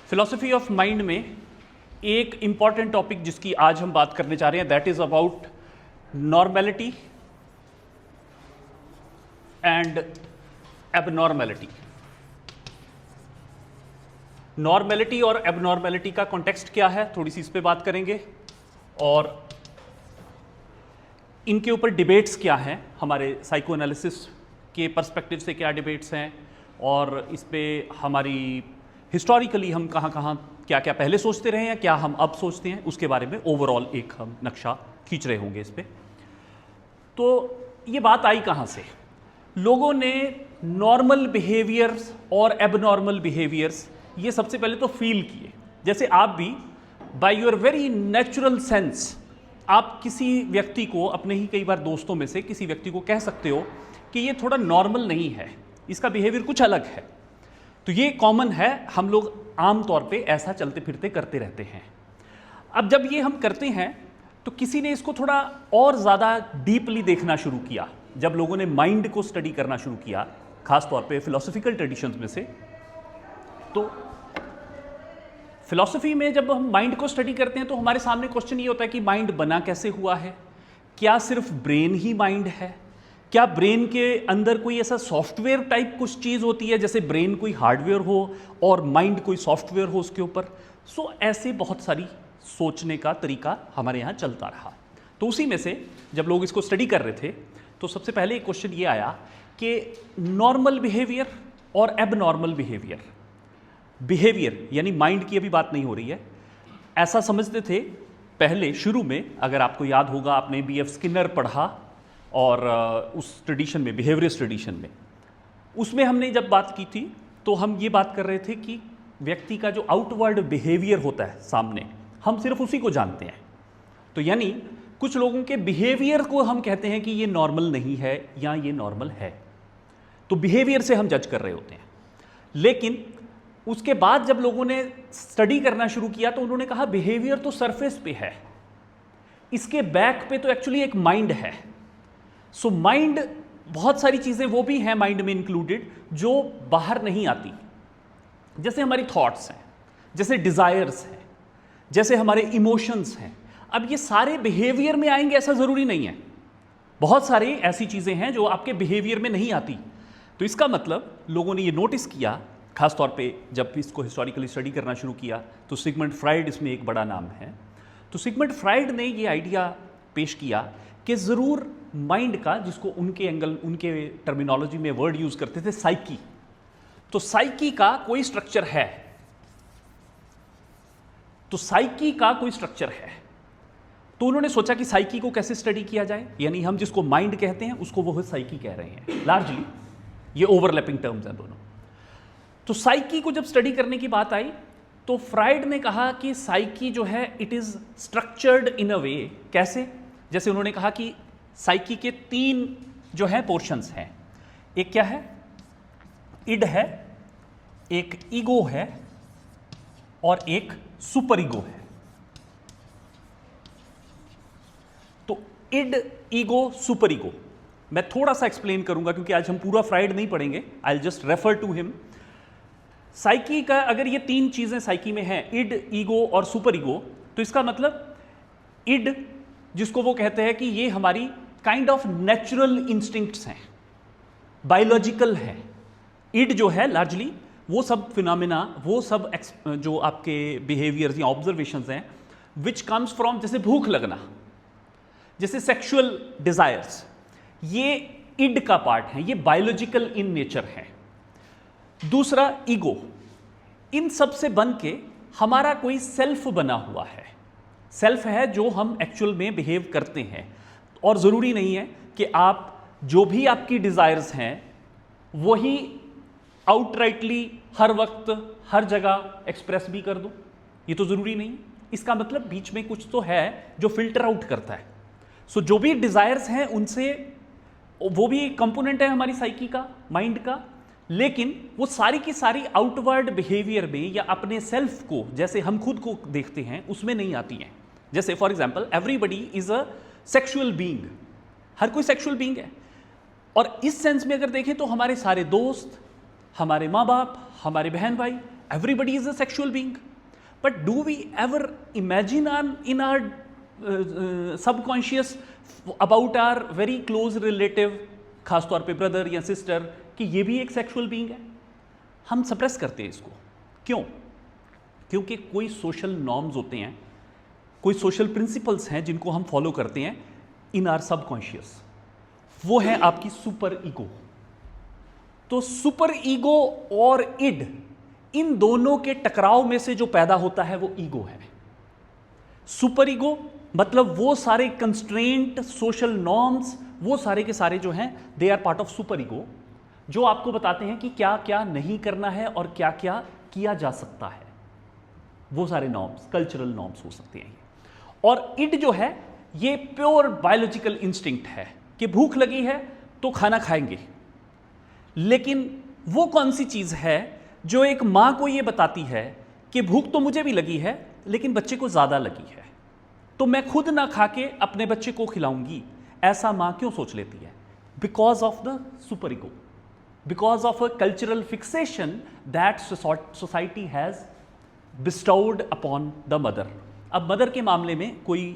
Philosophy of mind में एक important topic जिसकी आज हम बात करने जा रहे हैं that is about normality and abnormality. Normality और एबनॉर्मेलिटी का कॉन्टेक्स्ट क्या है, थोड़ी सी इस पे बात करेंगे और इनके ऊपर डिबेट्स क्या हैं, हमारे साइको एनालिसिस के पर्सपेक्टिव से क्या डिबेट्स हैं और इस पे हमारी हिस्टोरिकली हम कहाँ क्या क्या पहले सोचते रहे हैं, क्या हम अब सोचते हैं, उसके बारे में ओवरऑल एक हम नक्शा खींच रहे होंगे इस पे। तो ये बात आई कहाँ से? लोगों ने नॉर्मल बिहेवियर्स और एबनॉर्मल बिहेवियर्स ये सबसे पहले तो फील किए। जैसे आप भी by your very natural sense आप किसी व्यक्ति को, अपने ही कई बार दोस्तों में से किसी व्यक्ति को कह सकते हो कि ये थोड़ा नॉर्मल नहीं है, इसका बिहेवियर कुछ अलग है। तो ये कॉमन है, हम लोग आम तौर पे ऐसा चलते फिरते करते रहते हैं। अब जब ये हम करते हैं तो किसी ने इसको थोड़ा और ज़्यादा डीपली देखना शुरू किया। जब लोगों ने माइंड को स्टडी करना शुरू किया, खास तौर पे फिलॉसफिकल ट्रेडिशंस में से, तो फिलॉसफी में जब हम माइंड को स्टडी करते हैं तो हमारे सामने क्वेश्चन ये होता है कि माइंड बना कैसे हुआ है? क्या सिर्फ ब्रेन ही माइंड है? क्या ब्रेन के अंदर कोई ऐसा सॉफ्टवेयर टाइप कुछ चीज़ होती है, जैसे ब्रेन कोई हार्डवेयर हो और माइंड कोई सॉफ्टवेयर हो उसके ऊपर? सो ऐसे बहुत सारी सोचने का तरीका हमारे यहाँ चलता रहा। तो उसी में से जब लोग इसको स्टडी कर रहे थे तो सबसे पहले एक क्वेश्चन ये आया कि नॉर्मल बिहेवियर और एबनॉर्मल बिहेवियर, बिहेवियर यानी माइंड की अभी बात नहीं हो रही है, ऐसा समझते थे पहले शुरू में। अगर आपको याद होगा, आपने B.F. स्किनर पढ़ा और उस ट्रेडिशन में, बिहेवियरिस्ट ट्रेडिशन में, उसमें हमने जब बात की थी तो हम ये बात कर रहे थे कि व्यक्ति का जो आउटवर्ड बिहेवियर होता है सामने, हम सिर्फ उसी को जानते हैं। तो यानी कुछ लोगों के बिहेवियर को हम कहते हैं कि ये नॉर्मल नहीं है या ये नॉर्मल है, तो बिहेवियर से हम जज कर रहे होते हैं। लेकिन उसके बाद जब लोगों ने स्टडी करना शुरू किया तो उन्होंने कहा बिहेवियर तो सरफेस पे है, इसके बैक पे तो एक्चुअली एक माइंड है। सो माइंड, बहुत सारी चीज़ें वो भी हैं माइंड में इंक्लूडेड जो बाहर नहीं आती, जैसे हमारी थॉट्स हैं, जैसे डिज़ायर्स हैं, जैसे हमारे इमोशंस हैं। अब ये सारे बिहेवियर में आएंगे ऐसा ज़रूरी नहीं है, बहुत सारी ऐसी चीज़ें हैं जो आपके बिहेवियर में नहीं आती। तो इसका मतलब लोगों ने ये नोटिस किया, खास तौर पे जब इसको हिस्टोरिकली स्टडी करना शुरू किया तो सिगमंड फ्राइड इसमें एक बड़ा नाम है। तो सिगमंड फ्राइड ने ये आइडिया पेश किया कि ज़रूर माइंड का, जिसको उनके एंगल, उनके टर्मिनोलॉजी में वर्ड यूज़ करते थे साइकी, तो साइकी का कोई स्ट्रक्चर है। तो साइकी का कोई स्ट्रक्चर है, तो उन्होंने सोचा कि साइकी को कैसे स्टडी किया जाए, यानी हम जिसको माइंड कहते हैं उसको वो साइकी कह रहे हैं। लार्जली ये ओवरलैपिंग टर्म्स हैं दोनों। तो साइकी को जब स्टडी करने की बात आई तो फ्राइड ने कहा कि साइकी जो है इट इज़ स्ट्रक्चर्ड इन अ वे। कैसे? जैसे उन्होंने कहा कि साइकी के 3 जो है पोर्शंस हैं। एक क्या है? इड है, एक ईगो है और एक सुपर ईगो है। तो इड, ईगो, सुपर ईगो मैं थोड़ा सा एक्सप्लेन करूंगा क्योंकि आज हम पूरा फ्राइड नहीं पढ़ेंगे, I just refer to him. Psyche का अगर ये 3 चीजें साइकी में हैं, इड, ईगो और सुपर ईगो, तो इसका मतलब इड, जिसको वो कहते हैं कि ये हमारी काइंड ऑफ नेचुरल इंस्टिंक्ट्स हैं, बायोलॉजिकल है। इड जो है लार्जली वो सब फिनोमेना, वो सब जो आपके बिहेवियर्स या ऑब्जर्वेशंस हैं विच कम्स फ्रॉम, जैसे भूख लगना, जैसे सेक्सुअल डिजायर्स, ये इड का पार्ट है, ये बायोलॉजिकल इन नेचर है। दूसरा ईगो, इन सब से बन के हमारा कोई सेल्फ बना हुआ है। सेल्फ है जो हम एक्चुअल में बिहेव करते हैं, और ज़रूरी नहीं है कि आप जो भी आपकी डिज़ायर्स हैं वही आउटराइटली हर वक्त हर जगह एक्सप्रेस भी कर दो, ये तो ज़रूरी नहीं। इसका मतलब बीच में कुछ तो है जो फिल्टर आउट करता है। सो जो भी डिज़ायर्स हैं उनसे, वो भी एक कंपोनेंट है हमारी साइकी का, माइंड का, लेकिन वो सारी की सारी आउटवर्ड बिहेवियर में या अपने सेल्फ को, जैसे हम खुद को देखते हैं, उसमें नहीं आती हैं। जैसे for example, everybody is a sexual being, हर कोई सेक्सुअल बीइंग है। और इस सेंस में अगर देखें तो हमारे सारे दोस्त, हमारे माँ बाप, हमारे बहन भाई, everybody is a sexual being. But do we ever imagine in our subconscious about our very close relative, खासतौर पे ब्रदर या सिस्टर, कि ये भी एक सेक्सुअल बीइंग है? हम सप्रेस करते हैं इसको। क्यों? क्योंकि कोई सोशल नॉर्म्स होते हैं, कोई सोशल प्रिंसिपल्स हैं जिनको हम फॉलो करते हैं इन आर सबकॉन्शियस। वो है आपकी सुपर ईगो। तो सुपर ईगो और इड, इन दोनों के टकराव में से जो पैदा होता है वो ईगो है। सुपर ईगो मतलब वो सारे कंस्ट्रेंट सोशल नॉर्म्स, वो सारे के सारे जो हैं they are part of super ego, जो आपको बताते हैं कि क्या क्या नहीं करना है और क्या क्या किया जा सकता है। वो सारे नॉर्म्स कल्चरल नॉर्म्स हो सकते हैं। और इड जो है ये प्योर बायोलॉजिकल इंस्टिंक्ट है कि भूख लगी है तो खाना खाएंगे। लेकिन वो कौन सी चीज है जो एक मां को ये बताती है कि भूख तो मुझे भी लगी है लेकिन बच्चे को ज्यादा लगी है, तो मैं खुद ना खा के अपने बच्चे को खिलाऊंगी? ऐसा मां क्यों सोच लेती है? Because of the super ego, because of a cultural fixation that society has bestowed upon the mother. अब मदर के मामले में कोई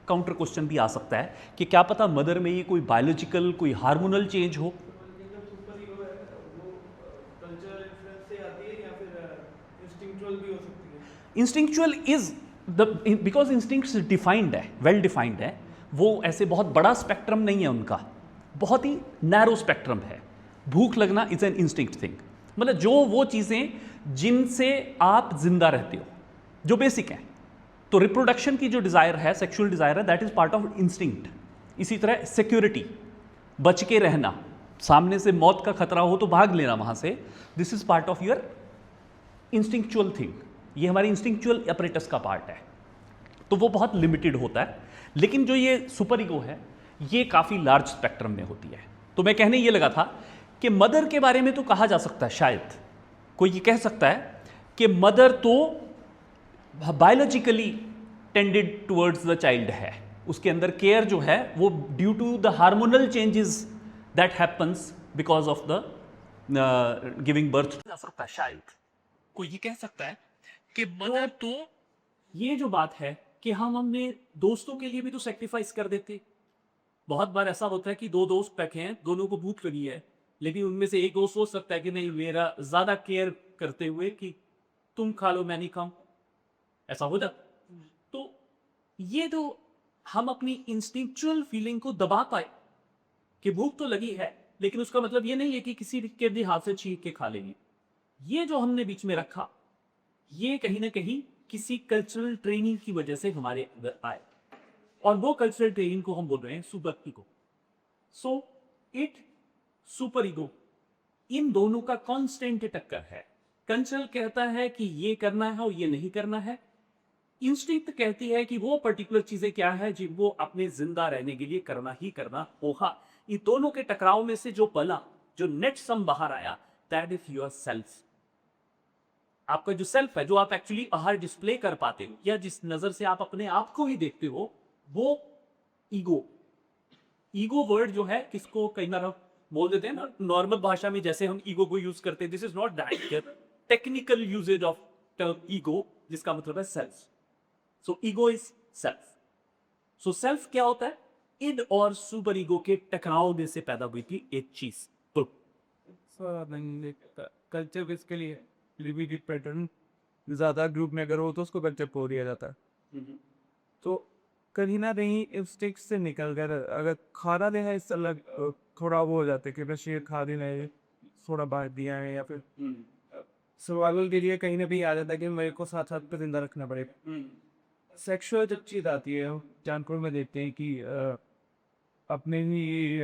काउंटर क्वेश्चन भी आ सकता है कि क्या पता मदर में ये कोई बायोलॉजिकल, कोई हार्मोनल चेंज हो। Instinctual is the, because instincts defined है, वेल डिफाइंड है। वो ऐसे बहुत बड़ा स्पेक्ट्रम नहीं है उनका, बहुत ही नैरो स्पेक्ट्रम है। भूख लगना इज एन इंस्टिंक्ट थिंग, मतलब जो वो चीजें जिनसे आप जिंदा रहते हो, जो बेसिक है। तो रिप्रोडक्शन की जो डिजायर है, सेक्सुअल डिजायर है, that is part of instinct. इसी तरह सिक्योरिटी, बच के रहना, सामने से मौत का खतरा हो तो भाग लेना वहां से, this is part of your instinctual thing. ये हमारी इंस्टिंक्चुअल अपरेटस का पार्ट है, तो वो बहुत लिमिटेड होता है। लेकिन जो ये सुपर ईगो है ये काफी लार्ज स्पेक्ट्रम में होती है। तो मैं कहने ये लगा था कि मदर के बारे में तो कहा जा सकता है, शायद कोई ये कह सकता है कि मदर तो biologically tended towards the child है, उसके अंदर केयर जो है वो due to the hormonal changes that happens because of the giving birth जा सकता है। शायद कोई ये कह सकता है कि मदर तो, ये जो बात है कि हम अपने दोस्तों के लिए भी तो सेक्रीफाइस कर देते। बहुत बार ऐसा होता है कि दो दोस्त बैठे हैं, दोनों को भूख लगी है, लेकिन उनमें से एक दोस्त सोच सकता है कि नहीं, मेरा ज्यादा केयर करते हुए कि तुम खा लो मैं नहीं खाऊं, ऐसा हो जाता। तो ये तो हम अपनी इंस्टिंक्चुअल फीलिंग को दबा पाए कि भूख तो लगी है, लेकिन उसका मतलब ये नहीं है कि किसी के भी हाथ से छीन के खा लेंगे। ये जो हमने बीच में रखा, ये कहीं ना कहीं किसी कल्चरल ट्रेनिंग की वजह से हमारे अंदर आए, और वो कल्चरल ट्रेनिंग को हम बोल रहे हैं super ego. So it, super ego, इन दोनों का कांस्टेंट टक्कर है। कल्चरल कहता है कि ये करना है और ये नहीं करना है, इंस्टिंक्ट कहती है कि वो पर्टिकुलर चीजें क्या है जो वो अपने जिंदा रहने के लिए करना ही करना होगा। इन दोनों के टकराव में से जो पला, जो नेट सम बाहर आया, दैट इज योर सेल्फ। आपका जो सेल्फ है, जो आप एक्चुअली बाहर डिस्प्ले कर पाते हो या जिस नजर से आप अपने आप को ही देखते हो, वो ईगो। ईगो वर्ड जो है किसको कई बार हम बोल देते हैं ना नॉर्मल भाषा में, जैसे हम ईगो को यूज करते हैं, this is not that technical usage of term ego, जिसका मतलब है self. So ego is self. So self क्या होता है? इड और सुपर ईगो के टकराव में से पैदा हुई थी एक चीज। कल्चर बेसिकली रिपीटेड पैटर्न, ज्यादा ग्रुप में अगर हो तो उसको कल्चर बोल दिया जाता है। तो कहीं ना कहीं इंस्टिंक्ट से निकल कर अगर खाना देना इस अलग थोड़ा वो हो जाता है कि बस ये खा देना है, थोड़ा बांट दिया है, या फिर सर्वाइवल के लिए कहीं ना कहीं आ जाता है कि मेरे को साथ साथ पे जिंदा रखना पड़ेगा। सेक्सुअल जब चीज आती है, जानपुर में देखते हैं कि अपने ही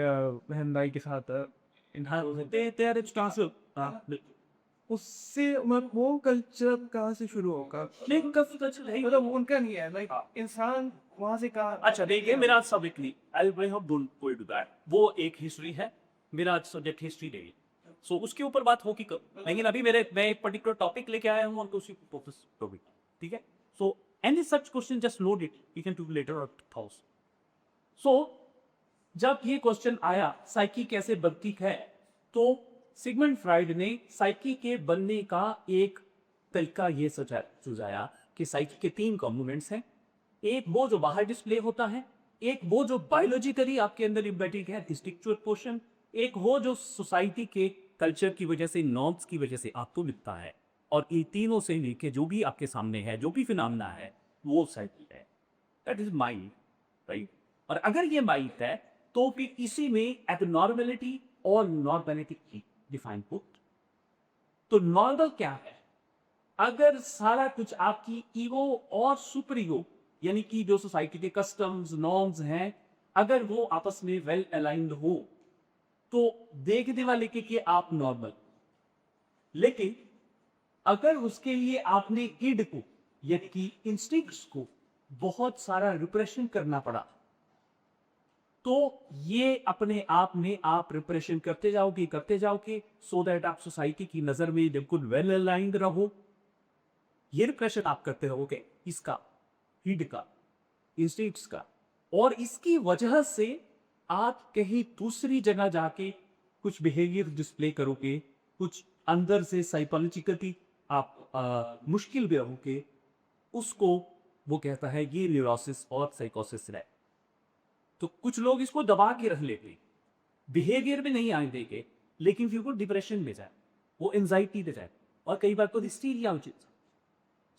बहन भाई के साथ उससे वो कल्चर कहाँ से शुरू होगा? नहीं, कभी कल्चर है मतलब उनका नहीं है, लाइक इंसान वहां से कहाँ? अच्छा देखिए, मेरा सब्जेक्ट नहीं, I hope don't go to that, वो एक हिस्ट्री है, मेरा सब्जेक्ट हिस्ट्री नहीं। सो उसके ऊपर बात होगी कब, लेकिन अभी मैं एक पर्टिकुलर टॉपिक लेके आया हूँ और उसी पे फोकस टॉपिक, ठीक है। So any such question just note it, you can do later और हाउस। सो जब ये क्वेश्चन आया साइकी कैसे बनती है, तो सिगमंड फ्राइड ने साइकी के बनने का एक तरीका ये सुझाया कि साइकी के 3 कंपोनेंट्स हैं। एक वो जो बाहर डिस्प्ले होता है, एक वो जो बायोलॉजिकली आपके अंदर एम्बेडेड है, इंस्टिंक्चुअल पोर्शन, एक वो जो सोसाइटी के कल्चर की वजह से, नॉर्म्स की वजह से आपको मिलता है। और इन तीनों से लेके जो भी आपके सामने है, जो भी फिनोमेना है, वो साइकी है। That is mind, right? और अगर ये माइंड है तो फिर इसी में एबनॉर्मलिटी और नॉर्मलिटी की डिफाइन पुट। तो नॉर्मल क्या है? अगर सारा कुछ आपकी ईगो और सुपर ईगो यानी कि जो सोसाइटी के कस्टम्स नॉर्म्स हैं, अगर वो आपस में वेल अलाइंड हो तो देखने वाले के कि आप नॉर्मल। लेकिन अगर उसके लिए आपने इड को यानी कि इंस्टिंक्ट्स को बहुत सारा रिप्रेशन करना पड़ा, तो ये अपने आप में आप रिप्रेशन करते जाओगे सो दैट आप सोसाइटी की नजर में बिल्कुल वेल अलाइंड रहो। ये रिप्रेशन आप करते रहोगे इसका, हिड का, इंस्टिंक्ट्स का, और इसकी वजह से आप कहीं दूसरी जगह जाके कुछ बिहेवियर डिस्प्ले करोगे, कुछ अंदर से साइकोलॉजिकली आप मुश्किल में रहोगे। उसको वो कहता है ये न्यूरोसिस और साइकोसिस है। तो कुछ लोग इसको दबा के रख लेते, बिहेवियर में नहीं आने देंगे, लेकिन फिर वो डिप्रेशन में जाए, वो एंजाइटी में जाए, और कई बार तो हिस्टीरिया हो जाए।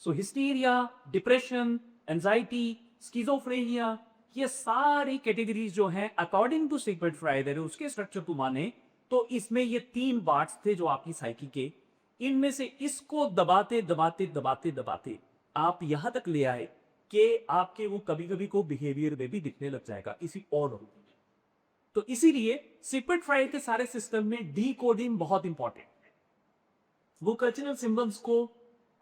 सो हिस्टीरिया, डिप्रेशन, एंजाइटी, स्किज़ोफ्रेनिया, ये सारी कैटेगरीज जो हैं अकॉर्डिंग टू सिगमंड फ्राइड उसके स्ट्रक्चर को माने तो इसमें ये 3 पार्ट्स थे जो आपकी साइकी के। इनमें से इसको दबाते दबाते दबाते दबाते आप यहां तक ले आए कि आपके वो कभी कभी को बिहेवियर में भी दिखने लग जाएगा किसी और लोगों में। तो इसीलिए सिगमंड फ्राइड के सारे सिस्टम में डी कोडिंग बहुत इंपॉर्टेंट है। वो कल्चरल सिंबल्स को,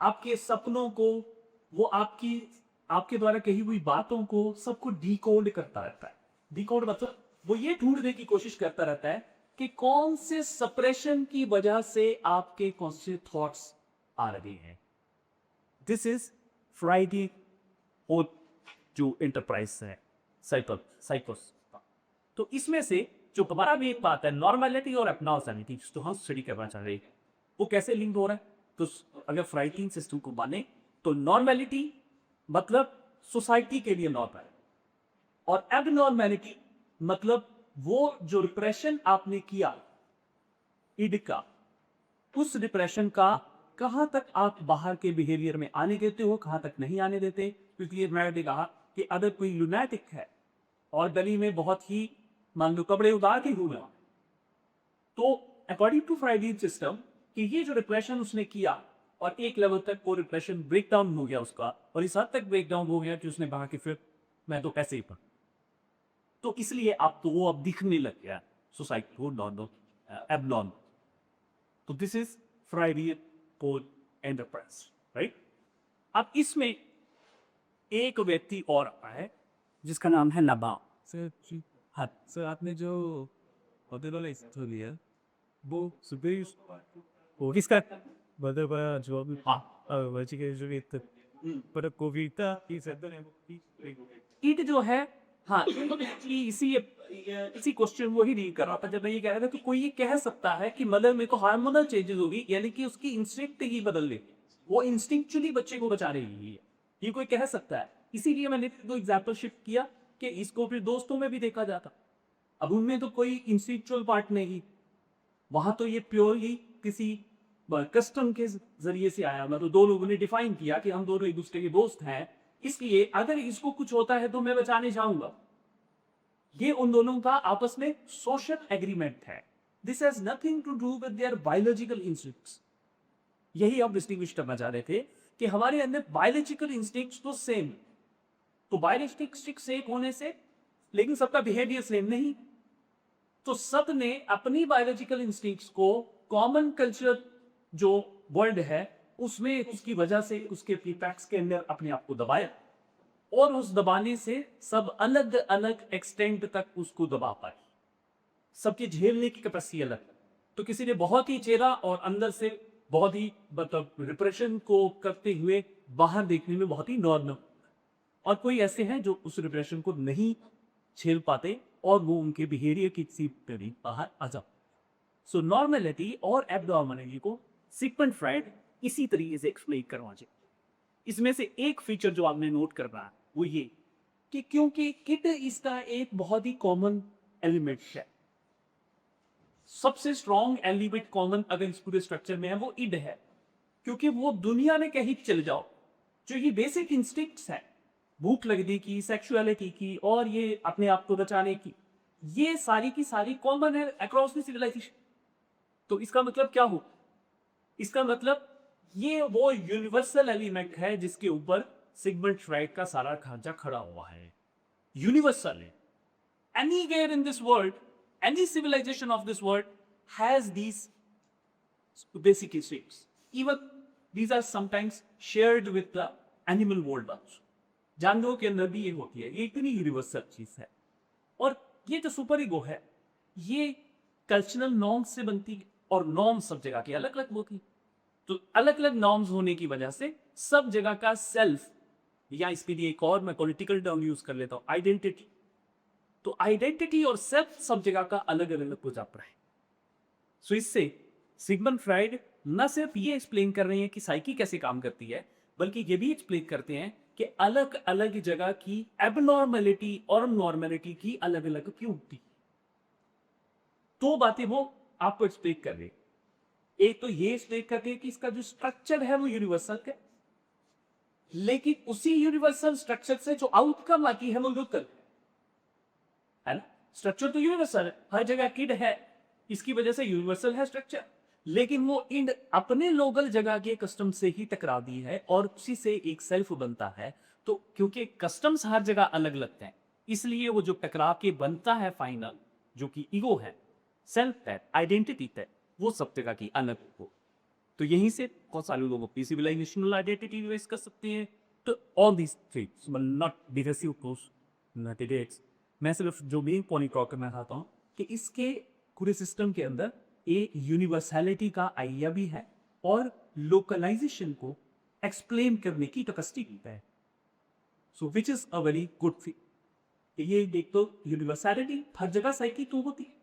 आपके सपनों को, वो आपके द्वारा कही हुई बातों को, सबको डिकोड करता रहता है। डिकोड मतलब वो ये ढूंढने की कोशिश करता रहता है कि कौन से सप्रेशन की वजह से आपके कौन से थॉट्स आ रहे हैं। दिस इज फ्राइडी और जो एंटरप्राइज है साइकोस। तो इसमें से जो हमारा भी एक बात है नॉर्मलिटी और एब्नॉर्मलिटी, जो हम स्टडी करना चाह रहे हैं, वो कैसे लिंक हो रहा है। तो अगर फ्राइटिंग सिस्टम को माने तो नॉर्मलिटी मतलब सोसाइटी के लिए नॉर्मल, और एबनॉर्मलिटी मतलब वो जो रिप्रेशन आपने किया इड का, उस रिप्रेशन का कहां तक आप बाहर के बिहेवियर में आने देते हो, कहां तक नहीं आने देते। क्योंकि मैंने कहा कि अगर कोई लुनैटिक है और गली में बहुत ही मान लो कपड़े उतार के घूमा, तो अकॉर्डिंग टू फ्राइडियन सिस्टम कि ये जो रिप्रेशन उसने किया और एक लेवल तक वो रिप्रेशन ब्रेक डाउन हो गया उसका, और इस हद तक ब्रेक डाउन हो गया कि उसने कहा कि फिर मैं तो पैसे ही पर, तो इसलिए आप तो वो अब दिखने लग गया सोसाइटी को नॉर्मल एबनॉर्मल। तो this is Freudian code enterprise, right. अब इसमें एक व्यक्ति और आता है जिसका नाम है नबा। सर हाँ, सर आपने जो होटल वाला इंस्टॉल लिया वो सुबह वो किसका? मतलब जो अभी हाँ, बच्चे के जो भी पर कविता की सदन है वो ईट जो है, हाँ, इसी क्वेश्चन वो ही रीड कर रहा था जब मैं ये कह रहा था कि कोई ये कह सकता है कि मदर मेरे को हार्मोनल चेंजेस होगी, यानी कि उसकी इंस्टिंक्ट ही बदल ले, वो इंस्टिंक्चुअली बच्चे को बचा रही है, ये कोई कह सकता है। इसीलिए मैंने दो एग्जाम्पल शिफ्ट किया कि इसको फिर दोस्तों में भी देखा जाता। अब उनमें तो कोई इंस्टिंक्चुअल पार्ट नहीं, वहां तो ये प्योरली किसी कस्टम के जरिए से आया। मतलब दो लोगों ने डिफाइन किया कि हम दोनों एक दूसरे के दोस्त हैं, इसलिए अगर इसको कुछ होता है तो मैं बचाने जाऊंगा। ये उन दोनों का आपस में सोशल एग्रीमेंट है। This has nothing to do with their biological instincts. यही हम डिस्टिंग्विश करना चाह रहे थे कि हमारे अंदर बायोलॉजिकल इंस्टिंक्ट्स तो सेम, तो बायोलॉजिकल सेम होने से, लेकिन सबका बिहेवियर सेम नहीं। तो सब ने अपनी बायोलॉजिकल इंस्टिंक्ट्स को कॉमन कल्चर जो वर्ल्ड है उसमें उसकी वजह से उसके फीडबैक्स के अंदर अपने आप को दबाया, और उस दबाने से सब अलग अलग एक्सटेंट तक उसको दबा पाए। सबकी झेलने की कैपेसिटी अलग। तो किसी ने बहुत ही चेहरा और अंदर से बहुत ही मतलब रिप्रेशन को करते हुए बाहर देखने में बहुत ही नॉर्मल, और कोई ऐसे हैं जो उस रिप्रेशन को नहीं झेल पाते और वो उनके बिहेवियर की किसी पे भी बाहर आ जाओ। सो नॉर्मलिटी और एबनॉर्मलिटी को सिगमंड फ्राइड इसी तरीके से एक्सप्लेन करना चाहिए। इसमें से एक फीचर जो आपने नोट करना है वो ये कि क्योंकि किड इसका एक बहुत ही कॉमन एलिमेंट है, सबसे स्ट्रॉन्ग एलिमेंट कॉमन अगर इस पूरे स्ट्रक्चर में है वो इड है, क्योंकि वो दुनिया में कहीं चले जाओ, जो ये बेसिक इंस्टिंक्ट्स है, भूख लगने की, सेक्सुअलिटी की और ये अपने आप को बचाने की, ये सारी की सारी कॉमन है अक्रॉस द सिविलाइजेशन। तो इसका मतलब क्या हो, इसका मतलब ये वो यूनिवर्सल एलिमेंट है जिसके ऊपर सिगमंड फ्राइड का सारा ढांचा खड़ा हुआ है, यूनिवर्सल है। Anywhere in this world, any civilization of this world has these basic instincts. Even these are sometimes shared with the animal world also. जानवरों के अंदर भी ये होती है, ये इतनी यूनिवर्सल चीज है। और ये जो सुपर ईगो है, ये कल्चरल नॉर्म्स से बनती है और नॉर्म्स सब जगह की अलग अलग होती है। तो अलग अलग नॉर्म्स होने की वजह से सब जगह का सेल्फ, या इसके लिए एक और मैं पॉलिटिकल टर्म यूज कर लेता हूं, आइडेंटिटी। तो आइडेंटिटी और सेल्फ सब जगह का अलग अलग हो जाता है। सो इससे सिगमंड फ्राइड न सिर्फ ये एक्सप्लेन कर रहे हैं कि साइकी कैसे काम करती है, बल्कि ये भी एक्सप्लेन करते हैं कि अलग अलग जगह की एबनॉर्मेलिटी और नॉर्मेलिटी की अलग अलग क्यों होती। दो बातें वो आपको एक्सप्लेन कर रहे हैं। एक तो ये एक्सप्लेन करते हैं कि इसका जो स्ट्रक्चर है वो यूनिवर्सल है, लेकिन उसी यूनिवर्सल स्ट्रक्चर से जो आउटकम आती है वो लोकल है ना। स्ट्रक्चर तो यूनिवर्सल है, हर जगह किड है, इसकी वजह से यूनिवर्सल है स्ट्रक्चर, लेकिन वो इंड अपने लोकल जगह के कस्टम से ही टकरा दी है और उसी से एक सेल्फ बनता है। तो क्योंकि कस्टम्स हर जगह अलग लगते हैं, इसलिए वो जो टकरा के बनता है फाइनल, जो कि ईगो है, सेल्फ है, आइडेंटिटी है, वो सब जगह की अलग हो। तो यहीं से बहुत सारे लोग अपनी सिविलाइजेशनल आइडेंटिटी बेस कर सकते हैं। तो all these things not defensive course not it's, मैं सिर्फ जो भी पॉइंट ड्रॉ करना चाहता हूँ कि इसके पूरे सिस्टम के अंदर एक यूनिवर्सैलिटी का आइडिया भी है और लोकलाइजेशन को एक्सप्लेन करने की कैपेसिटी भी है। So which is a very good thing. ये देख तो यूनिवर्सैलिटी हर जगह साइकी क्यों होती है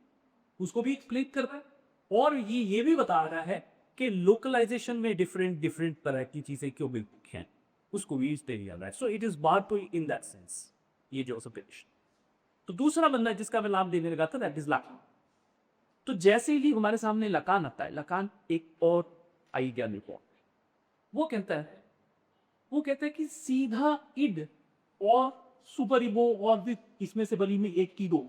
उसको भी एक्सप्लेन कर रहा है, और ये भी बता रहा है कि लोकलाइजेशन में डिफरेंट डिफरेंट तरह की चीजें क्यों मिलती हैं, उसको भी रहा है। सो इट इज बात इन दैट सेंस ये जो सब्जेक्ट। तो दूसरा बंदा जिसका मैं नाम देने लगा था दैट इज लकान। तो जैसे ही हमारे सामने लकान आता है, लकान एक और आइडिया निकल, वो कहता है कि सीधा इड और सुपर ईगो और भी इसमें से बनी में एक ईगो,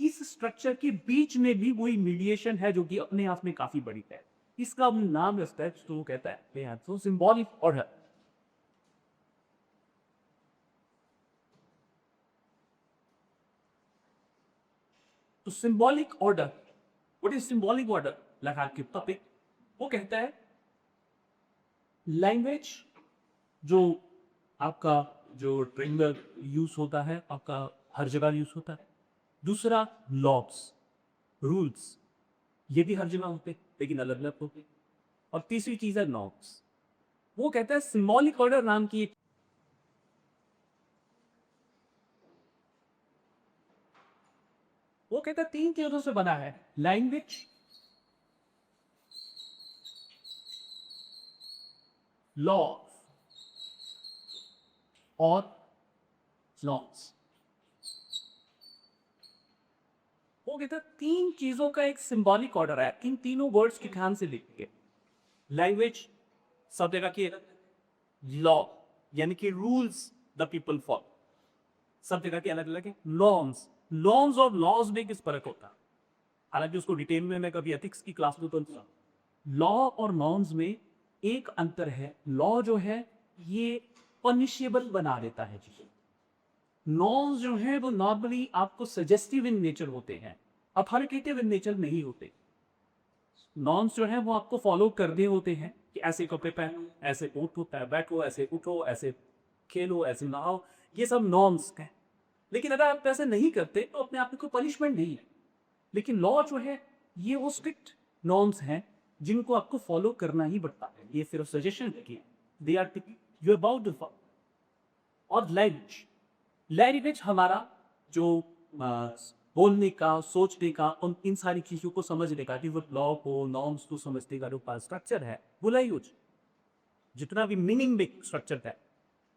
इस स्ट्रक्चर के बीच में भी वही मीडिएशन है जो कि अपने आप में काफी बड़ी है। इसका नाम रखता है, तो कहता है तो सिंबॉलिक ऑर्डर। तो symbolic order, what is symbolic order? लगा के टॉपिक वो कहता है लैंग्वेज जो आपका जो ट्रेंगर यूज होता है, आपका हर जगह यूज होता है। दूसरा लॉस, रूल्स, ये भी हर जगह होते लेकिन अलग अलग होते। और तीसरी चीज है नॉर्म्स। वो कहता है सिंबॉलिक ऑर्डर नाम की वो कहता है 3 चीजों से बना है, लैंग्वेज, लॉ और नॉर्म्स। वो कहता है 3 चीजों का एक सिंबॉलिक ऑर्डर है। इन तीनों वर्ड्स के ध्यान से लिखेंगे। लैंग्वेज सब जगह की, लॉ यानी कि रूल्स द पीपल फॉलो, सब जगह के अलग अलग है। नॉर्म्स, नॉर्म्स और लॉज में किस फर्क होता है, हालांकि उसको डिटेल में मैं कभी एथिक्स की क्लास में तो नहीं। लॉ और नॉर्म्स में एक अंतर है, लॉ जो है ये पनिशेबल बना देता है चीजें। नॉर्म्स जो है वो नॉर्मली आपको सजेस्टिव इन नेचर होते हैं, अथॉरिटेटिव इन नेचर नहीं होते। नॉर्म्स जो है वो आपको फॉलो करने होते हैं कि ऐसे कपड़े पहनो, ऐसे उठो, बैठो, ऐसे उठो, ऐसे खेलो, ऐसे नहाओ, ये सब नॉर्म्स हैं। लेकिन अगर आप ऐसे नहीं करते तो अपने आप में कोई पनिशमेंट नहीं है। लेकिन लॉ जो है ये वो स्ट्रिक्ट नॉर्म्स हैं जिनको आपको फॉलो करना ही पड़ता है, ये सिर्फ सजेशन है कि they are you about to follow. और लैंग्वेज, लैंग्वेज हमारा जो बोलने का, सोचने का, उन इन सारी चीजों को समझने का, लॉ को, नॉर्म्स को समझने का जो स्ट्रक्चर है वो लैंग्वेज। जितना भी मीनिंग में स्ट्रक्चर है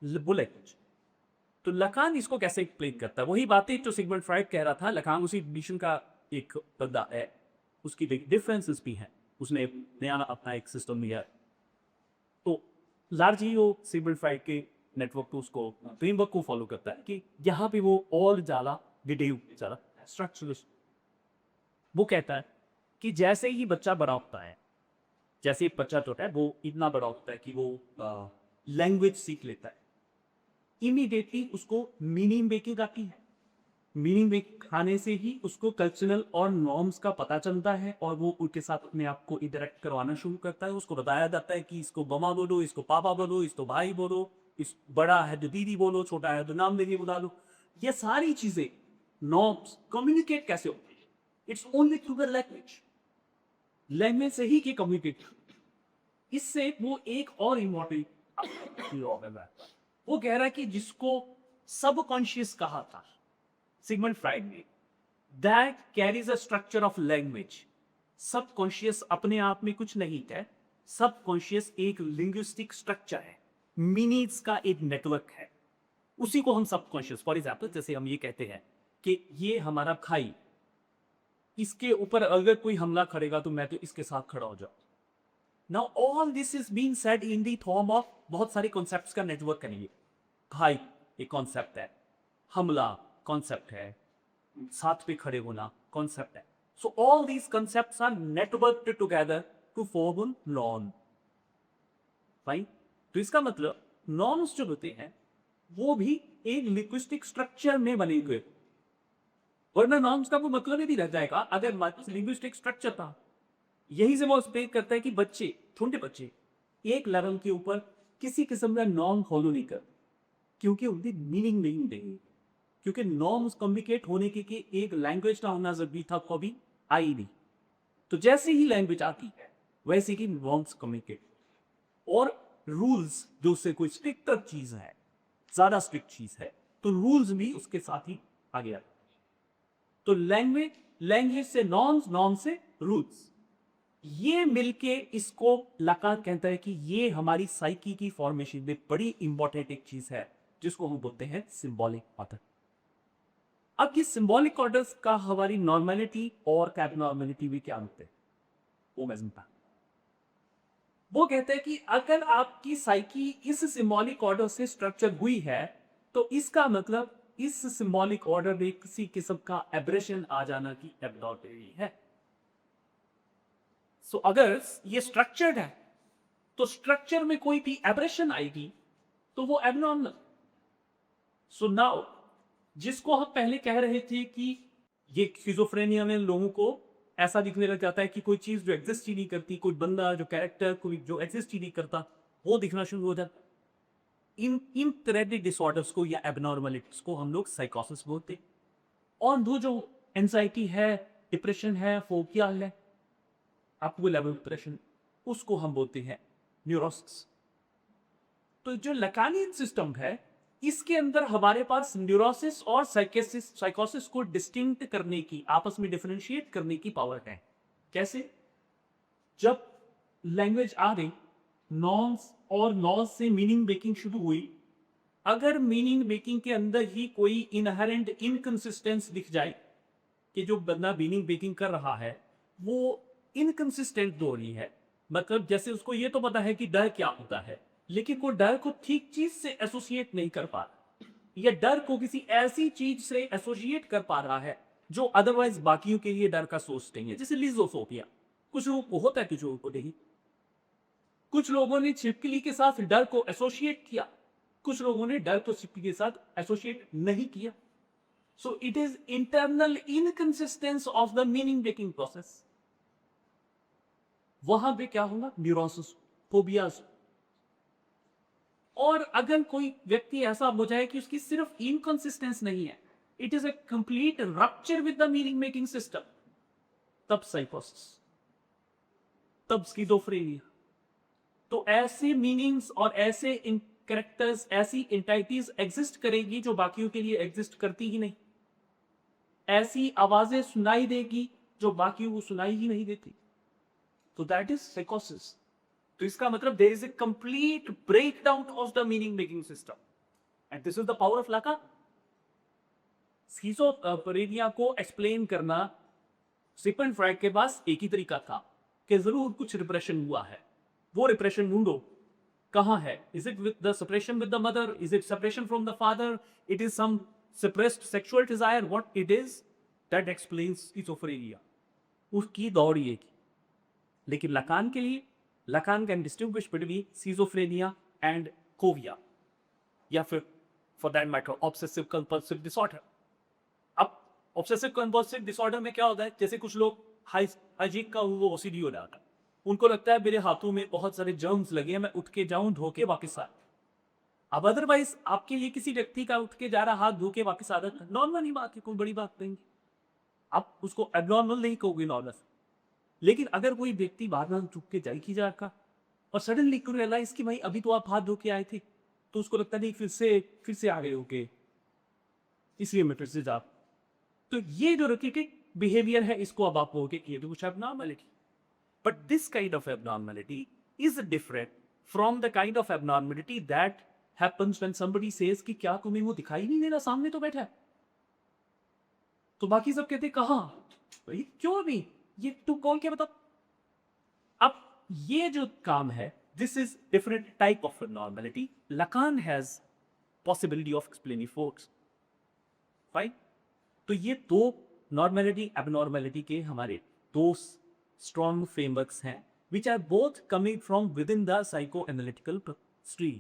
वो लैंग्वेज। तो लकान इसको कैसे एक्सप्लेन करता है? वही बातें जो सिगमंड फ्राइड कह रहा था, लकान उसी ट्रेडिशन का एक बंदा है, उसकी डिफरेंसेस भी हैं, उसने नया अपना एक सिस्टम लिया। तो लार्जली वो सिगमंड फ्राइड के नेटवर्क को उसको फ्रेमवर्क को फॉलो करता है कि यहाँ पे वो और ज़्यादा डिटेल ज़्यादा स्ट्रक्चरलिस्ट। वो कहता है कि जैसे ही बच्चा बड़ा होता है, जैसे ही बच्चा छोटा है, वो इतना बड़ा होता है कि वो लैंग्वेज सीख लेता है, इमीडिएटली उसको मीनिंग मेकिंग आती है। मीनिंग मेकिंग आने से ही उसको कल्चरल और नॉर्म्स का पता चलता है और वो उनके साथ अपने आप को इंटरेक्ट करवाना शुरू करता है। उसको बताया जाता है कि इसको मम्मा बोलो, इसको पापा बोलो, इसको भाई बोलो, इस बड़ा है तो दीदी बोलो, छोटा है तो नाम लेके बुला लो। ये सारी चीजें नॉर्म्स कम्युनिकेट कैसे होती है? It's only through the language. Language से ही कम्युनिकेट। इससे वो एक और इम्पोर्टेंट वो कह रहा है कि जिसको सबकॉन्शियस कहा था सिगमंड फ्राइड ने, that carries a structure of language. Subconscious अपने आप में कुछ नहीं है, सबकॉन्शियस एक लिंग्विस्टिक स्ट्रक्चर है, मीनिंग्स का एक नेटवर्क है, उसी को हम सबकॉन्शियस। फॉर एग्जाम्पल जैसे हम ये कहते हैं कि ये हमारा भाई, इसके ऊपर अगर कोई हमला करेगा तो मैं तो इसके साथ खड़ा हो जाऊं। Now all this is being said in the form of बहुत सारे कॉन्सेप्ट्स का नेटवर्क करेंगे। भाई एक कॉन्सेप्ट है, हमला कॉन्सेप्ट है, साथ पे खड़े होना कॉन्सेप्ट है। So all these concepts are networked together to form a norm. Fine. तो इसका मतलब नॉर्म्स जो होते हैं वो भी एक लिंग्विस्टिक स्ट्रक्चर में बने हुए, वरना नॉर्म्स का वो मतलब ही नहीं रह जाएगा अगर लिंग्विस्टिक स्ट्रक्चर था। यही से वो एक्सप्लेन करता है कि बच्चे, छोटे बच्चे एक लेवल के ऊपर किसी किस्म का नॉर्म फॉलो नहीं कर, क्योंकि उनकी मीनिंग नहीं देंगे, क्योंकि नॉर्म्स कम्युनिकेट होने के एक लैंग्वेज का होना जरूरी था, कभी आई नहीं। तो जैसे ही लैंग्वेज आती है वैसे ही नॉर्म्स कम्युनिकेट, और रूल्स जो उससे कोई स्ट्रिक्टर चीज है, ज्यादा स्ट्रिक्ट चीज है, तो रूल्स भी उसके साथ ही आगे आते। तो लैंग्वेज से नॉर्म्स, नॉर्म से रूल्स, ये मिलके इसको लकान कहता है कि ये हमारी साइकी की फॉर्मेशन में बड़ी इंपॉर्टेंट एक चीज है, जिसको हम बोलते हैं सिंबॉलिक ऑर्डर। अब ये सिंबॉलिक ऑर्डर्स का हमारी नॉर्मेलिटी और एबनॉर्मेलिटी भी क्या होते हैं वो मैं समझता। वो कहते हैं कि अगर आपकी साइकी इस सिंबॉलिक ऑर्डर से स्ट्रक्चर हुई है तो इसका मतलब इस सिंबॉलिक ऑर्डर में किसी किस्म का एब्रेशन आ जाना की एबनॉर्मलिटी है। सो अगर ये स्ट्रक्चर्ड है तो स्ट्रक्चर में कोई भी एब्रेशन आएगी तो वो एबनॉर्मल। सो नाउ जिसको हम पहले कह रहे थे कि ये स्किज़ोफ्रेनिया में लोगों को ऐसा दिखने लग जाता है कि कोई चीज जो एग्जिस्ट ही नहीं करती, कोई बंदा जो कैरेक्टर कोई जो एग्जिस्ट ही नहीं करता वो दिखना शुरू हो जाता। इन तरह के डिसऑर्डर्स को या एबनॉर्मलिटीज को हम लोग साइकोसिस बोलते हैं। और वो जो एंजाइटी है, डिप्रेशन है, फोबिया है, आपको लेवल डिप्रेशन, उसको हम बोलते हैं न्यूरोसिस। तो जो लकानियन सिस्टम है इसके अंदर हमारे पास न्यूरोसिस और साइकोसिस को डिस्टिंक्ट करने की, आपस में डिफरेंशिएट करने की पावर है। कैसे? जब लैंग्वेज आ गई, नॉर्म्स और नॉर्म्स से मीनिंग मेकिंग शुरू हुई, अगर मीनिंग मेकिंग के अंदर ही कोई इनहेरेंट इनकंसिस्टेंस दिख जाए कि जो बंदा मीनिंग मेकिंग कर रहा है वो इनकंसिस्टेंट हो रही है, मतलब जैसे उसको ये तो पता है कि डर क्या होता है लेकिन वो डर को ठीक चीज से एसोसिएट नहीं कर पा रहा, या डर को किसी ऐसी चीज से एसोसिएट कर पा रहा है जो अदरवाइज बाकियों के लिए डर का सोर्स नहीं है। जैसे लिजोफोबिया, कुछ लोगों को होता है, कुछ लोगों को नहीं। कुछ लोगों ने छिपकली के साथ डर को एसोसिएट किया, कुछ लोगों ने डर को छिपकली के साथ एसोसिएट नहीं किया। So it is internal inconsistence of the meaning making process. वहां पे क्या होगा? Neurosis, phobias. और अगर कोई व्यक्ति ऐसा हो जाए कि उसकी सिर्फ इनकंसिस्टेंस नहीं है, it is a complete rupture with the meaning making system, तब साइकोसिस, तब स्किज़ोफ्रेनिया। तो ऐसे मीनिंग्स और ऐसे कैरेक्टर्स, ऐसी एंटाइटीज एग्जिस्ट करेगी जो बाकियों के लिए एग्जिस्ट करती ही नहीं। ऐसी आवाजें सुनाई देगी जो बाकियों को सुनाई ही नहीं देती। तो दैट इज साइकोसिस। तो इसका मतलब there is a complete breakdown of the meaning making system, and this is the power of Lacan. Schizophrenia को एक्सप्लेन करना सिगमंड फ्राइड के पास एक ही तरीका था कि जरूर कुछ रिप्रेशन हुआ है, वो रिप्रेशन ढूंढो कहां है। Is it with the separation with the mother, is it separation from the father, it is some suppressed sexual desire, what it is that explains schizophrenia. उसकी दौड़ ये की। लेकिन लकान के लिए, Lacan can distinguish between schizophrenia and phobia, या फिर for that matter obsessive compulsive disorder. अब ऑब्सेसिव कंपल्सिव डिसऑर्डर में क्या होता है, जैसे कुछ लोग हाइजीन का वो ओसीडी हो जाता है, उनको लगता है मेरे हाथों में बहुत सारे जर्म्स लगे हैं, मैं उठ के जाऊं धो के वापस आ। अब अदरवाइज आपके लिए किसी व्यक्ति का उठ के जा रहा हाथ धो के वापस आ जाता, नॉर्मल ही बात है, कोई बड़ी बात नहीं, आप उसको एबनॉर्मल नहीं कहोगे, नॉर्मल। लेकिन अगर कोई व्यक्ति बार बार चुप के जाए की जाकर और सडनली रियलाइज कि भाई अभी तो आप हाथ धो के आए थे, तो उसको लगता नहीं फिर से आ गए होके, इसलिए मैं फिर से जा। तो ये जो रैकेटिक बिहेवियर है, इसको अब आप कहोगे कि ये तो कुछ abnormality. But this kind of abnormality is different from the kind of abnormality that happens when somebody says कि क्या तुम्हें वो दिखाई नहीं दे रहा, सामने तो बैठा है। तो बाकी सब कहते कहां भाई, क्यों नहीं, ये तू कौन क्या बता। अब ये जो काम है, this is different type of abnormality. Lacan has possibility of explaining force, fine. तो ये दो नॉर्मलिटी एबनॉर्मलिटी के हमारे दो स्ट्रॉन्ग फ्रेमवर्क्स हैं, which are both coming from within the psycho analytical stream.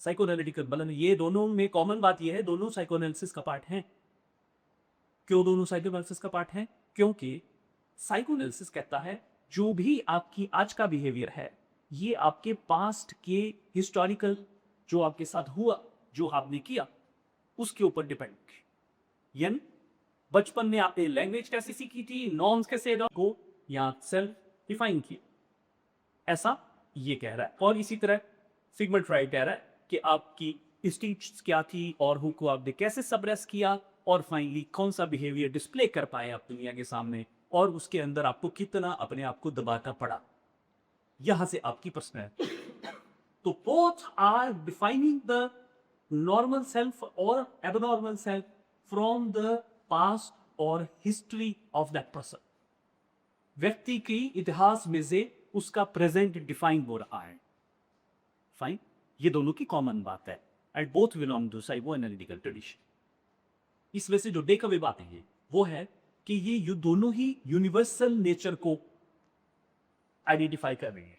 Psycho analytical मतलब ये दोनों में कॉमन बात ये है, दोनों साइको एनालिसिस का पार्ट हैं। क्यों दोनों साइको एनालिसिस का पार्ट हैं? क्योंकि साइको एनालिसिस कहता है जो भी आपकी आज का बिहेवियर है, ये आपके पास्ट के हिस्टोरिकल जो आपके साथ हुआ, जो आपने किया, उसके ऊपर डिपेंड। यानी बचपन में आपने लैंग्वेज कैसे सीखी थी, नॉर्म्स कैसे को या सेल्फ डिफाइन किया, ऐसा ये कह रहा है। और इसी तरह सिगमंड फ्राइड कह रहा है कि आपकी इंस्टिंक्ट्स क्या थी और को आपने कैसे सप्रेस किया, और फाइनली कौन सा बिहेवियर डिस्प्ले कर पाए आप दुनिया के सामने, और उसके अंदर आपको कितना अपने आप को दबाना पड़ा। यहां से आपकी प्रश्न है। तो both are defining the normal self और abnormal self from the past और हिस्ट्री ऑफ दैट पर्सन। व्यक्ति की इतिहास में से उसका प्रेजेंट डिफाइन हो रहा है, फाइन। ये दोनों की कॉमन बात है, and both belong to psycho analytical tradition. इस वजह से जो टेक अवे बातें हैं वो है कि ये दोनों ही यूनिवर्सल नेचर को आइडेंटिफाई कर रही है,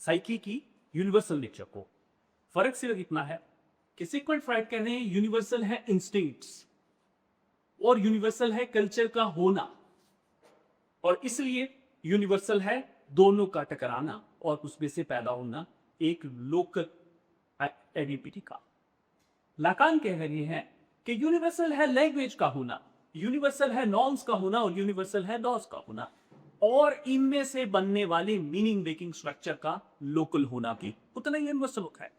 साइकी की यूनिवर्सल नेचर को। फर्क सिर्फ इतना है कि सिगमंड फ्राइड कह रहे हैं यूनिवर्सल है इंस्टिंक्ट्स और यूनिवर्सल है कल्चर का होना, और इसलिए यूनिवर्सल है दोनों का टकराना और उसमें से पैदा होना एक लोकल आइडेंटिटी का। लाकान कह रहे हैं कि यूनिवर्सल है लैंग्वेज का होना, यूनिवर्सल है नॉर्म्स का होना, और यूनिवर्सल है लॉज का होना, और इनमें से बनने वाले मीनिंग मेकिंग स्ट्रक्चर का लोकल होना भी उतना ही यूनिवर्सल है,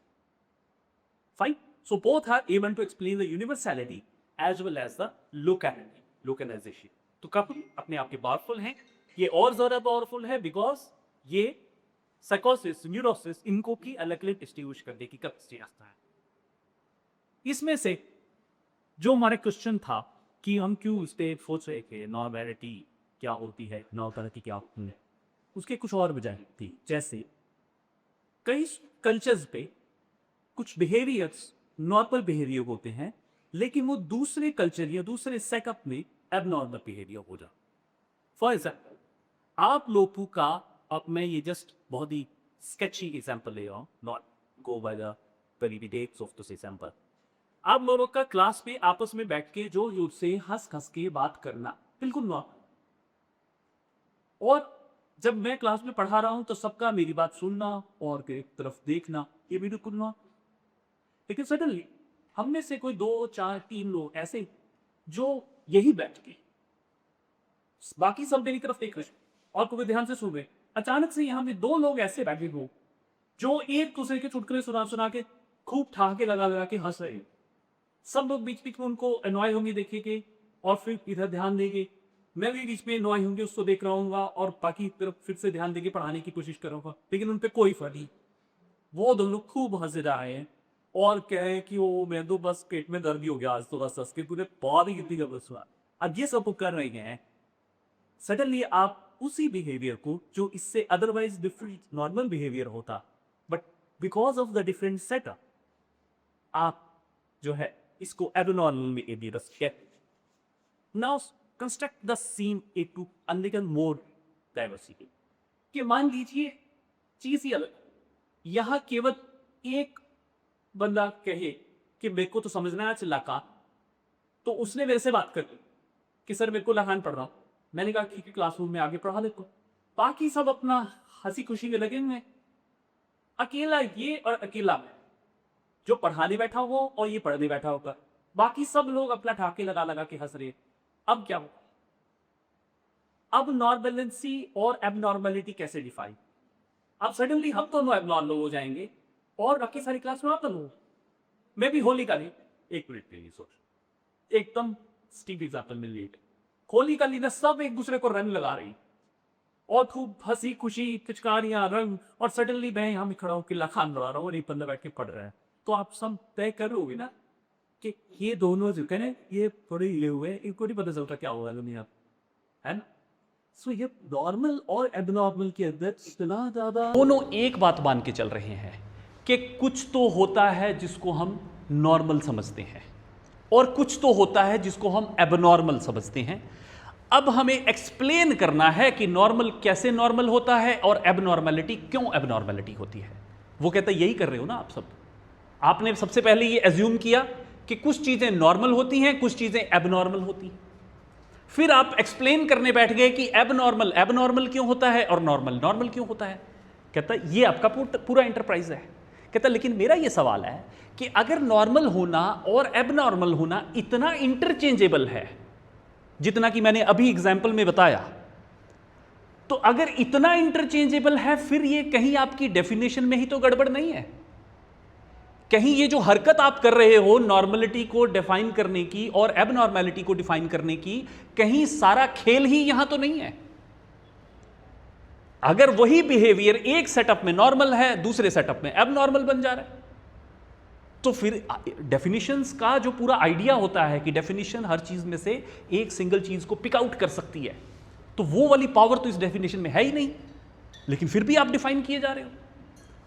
fine. So both are able to explain the universality as well as the locality, localization. तो कपल अपने आप के पावरफुल हैं, ये और ज्यादा पावरफुल है बिकॉज ये साइकोसिस, न्यूरोसिस, इनको की अलग अलग डिस्टिंग्विश करने की कैपेसिटी रखता है। इसमें से जो हमारे क्वेश्चन था कि हम क्यों इस पे सोच रहे थे नॉर्मैलिटी क्या होती है, नॉर्मैलिटी क्या होती है, उसके कुछ और वजह थी। जैसे कई कल्चर्स पे कुछ बिहेवियर्स नॉर्मल बिहेवियर होते हैं, लेकिन वो दूसरे कल्चर या दूसरे सेटअप में एबनॉर्मल बिहेवियर हो जाए। फॉर एग्जाम्पल आप लोगों का, अब मैं ये जस्ट बहुत ही स्केची एग्जाम्पल ले रहा हूँ, not go by the very dates of this example. आप लोगों का क्लास में आपस में बैठ के जोर जोर से हंस हंस के बात करना बिल्कुल नॉर्मल, और जब मैं क्लास में पढ़ा रहा हूं तो सबका मेरी बात सुनना और एक तरफ देखना, ये भी बिल्कुल नॉर्मल। लेकिन सडनली हम में से कोई 2, 4, 3 लोग ऐसे जो यही बैठ के बाकी सब मेरी तरफ देख रहे और कोई ध्यान से सुन रहे, अचानक से यहाँ में 2 लोग ऐसे बैठे हो जो एक दूसरे के चुटकुले सुना सुना के खूब ठहाके लगा लगा के हंस रहे। सब लोग बीच बीच में उनको एनॉय होंगे देखेंगे और फिर इधर ध्यान देंगे मैं भी बीच में नॉय होंगे उसको देख रहा हूँ और बाकी तरफ फिर से ध्यान देके पढ़ाने की कोशिश करूँगा, लेकिन उन पे कोई फर्क नहीं। वो दोनों खूब हंस रहे हैं और कहे कि वो मैं तो बस पेट में दर्द ही हो गया आज तो बस हंस के पूरे बहुत ही कितनी जबरदस्त हुआ। अब ये सब वो कर रहे हैं, सडनली आप उसी बिहेवियर को जो इससे अदरवाइज डिफरेंट नॉर्मल बिहेवियर होता, but because of the different setup आप जो है इसको एबनॉर्मल बिहेवियर कहते। Now construct the scene into a little more diversity. कि मान लीजिए चीज ही अलग, यहां केवल एक बंदा कहे कि मेरे को तो समझना है चिल्लाका, तो उसने मेरे से बात कर ली कि सर मेरे को लहान पढ़ रहा हूं। मैंने कहा ठीक है क्लासरूम में आगे पढ़ा देखो। बाकी सब अपना हंसी खुशी में लगे हुए, अकेला ये और अकेला मैं जो पढ़ाने बैठा हो और ये पढ़ने बैठा होगा, बाकी सब लोग अपना ठाके लगा लगा के हंस रहे। अब क्या होगा? अब नॉर्मलेंसी और एबनॉर्मलिटी कैसे डिफाइन? अब सडनली हम दोनों एबनॉर्मल हो जाएंगे और बाकी सारी क्लास में आप लोग, मैं भी होली का नहीं, एक मिनट के लिए सोच, एकदम स्टीप एग्जाम्पल मिल रही है। होली का लीडर सब एक दूसरे को रंग लगा रही और खूब हंसी खुशी पिचकारियां रंग, और सडनली मैं यहाँ में खड़ा होकर लखान लगा रहा हूँ और एक बंदा बैठ के पढ़ रहा है। तो आप सब तय करोगे ना कि ये दोनों जो कहें ये थोड़े हिले हुए हैं, इनको नहीं पता चलता क्या हुआ दुनिया, है ना? सो ये नॉर्मल और एबनॉर्मल के अंदर इतना ज्यादा दोनों एक बात मान के चल रहे हैं कि कुछ तो होता है जिसको हम नॉर्मल समझते हैं और कुछ तो होता है जिसको हम एबनॉर्मल समझते हैं। अब हमें एक्सप्लेन करना है कि नॉर्मल कैसे नॉर्मल होता है और एबनॉर्मलिटी क्यों एबनॉर्मलिटी होती है। वो कहता है यही कर रहे हो ना आप सब। आपने सबसे पहले ये एज्यूम किया कि कुछ चीजें नॉर्मल होती हैं, कुछ चीजें एबनॉर्मल होती हैं। फिर आप एक्सप्लेन करने बैठ गए कि एबनॉर्मल एबनॉर्मल क्यों होता है और नॉर्मल नॉर्मल क्यों होता है। कहता है ये आपका पूरा इंटरप्राइज है। कहता लेकिन मेरा ये सवाल है कि अगर नॉर्मल होना और एबनॉर्मल होना इतना इंटरचेंजेबल है जितना कि मैंने अभी एग्जाम्पल में बताया, तो अगर इतना इंटरचेंजेबल है फिर ये कहीं आपकी डेफिनेशन में ही तो गड़बड़ नहीं है? कहीं ये जो हरकत आप कर रहे हो नॉर्मलिटी को डिफाइन करने की और एबनॉर्मलिटी को डिफाइन करने की, कहीं सारा खेल ही यहां तो नहीं है? अगर वही बिहेवियर एक सेटअप में नॉर्मल है, दूसरे सेटअप में एबनॉर्मल बन जा रहा है, तो फिर डेफिनेशंस का जो पूरा आइडिया होता है कि डेफिनेशन हर चीज में से एक सिंगल चीज को पिक आउट कर सकती है, तो वो वाली पावर तो इस डेफिनेशन में है ही नहीं, लेकिन फिर भी आप डिफाइन किए जा रहे हो।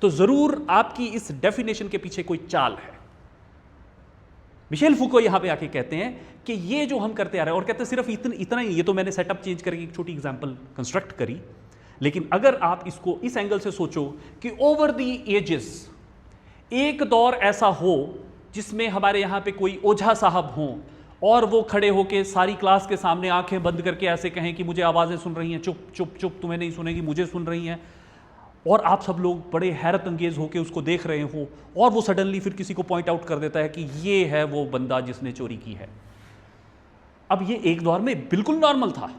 तो जरूर आपकी इस डेफिनेशन के पीछे कोई चाल है। मिशेल फूको यहां पे आके कहते हैं कि ये जो हम करते आ रहे हैं, और कहते हैं सिर्फ इतना ही, ये तो मैंने सेटअप चेंज करके एक छोटी एग्जांपल कंस्ट्रक्ट करी, लेकिन अगर आप इसको इस एंगल से सोचो कि ओवर द एजेस एक दौर ऐसा हो जिसमें हमारे यहां पे कोई ओझा साहब हों और वो खड़े होके सारी क्लास के सामने आंखें बंद करके ऐसे कहें कि मुझे आवाजें सुन रही हैं, चुप चुप चुप, तुम्हें नहीं सुनेगी, मुझे सुन रही हैं, और आप सब लोग बड़े हैरत अंगेज होकर उसको देख रहे हो, और वो सडनली फिर किसी को पॉइंट आउट कर देता है कि ये है वो बंदा जिसने चोरी की है। अब ये एक दौर में बिल्कुल नॉर्मल था,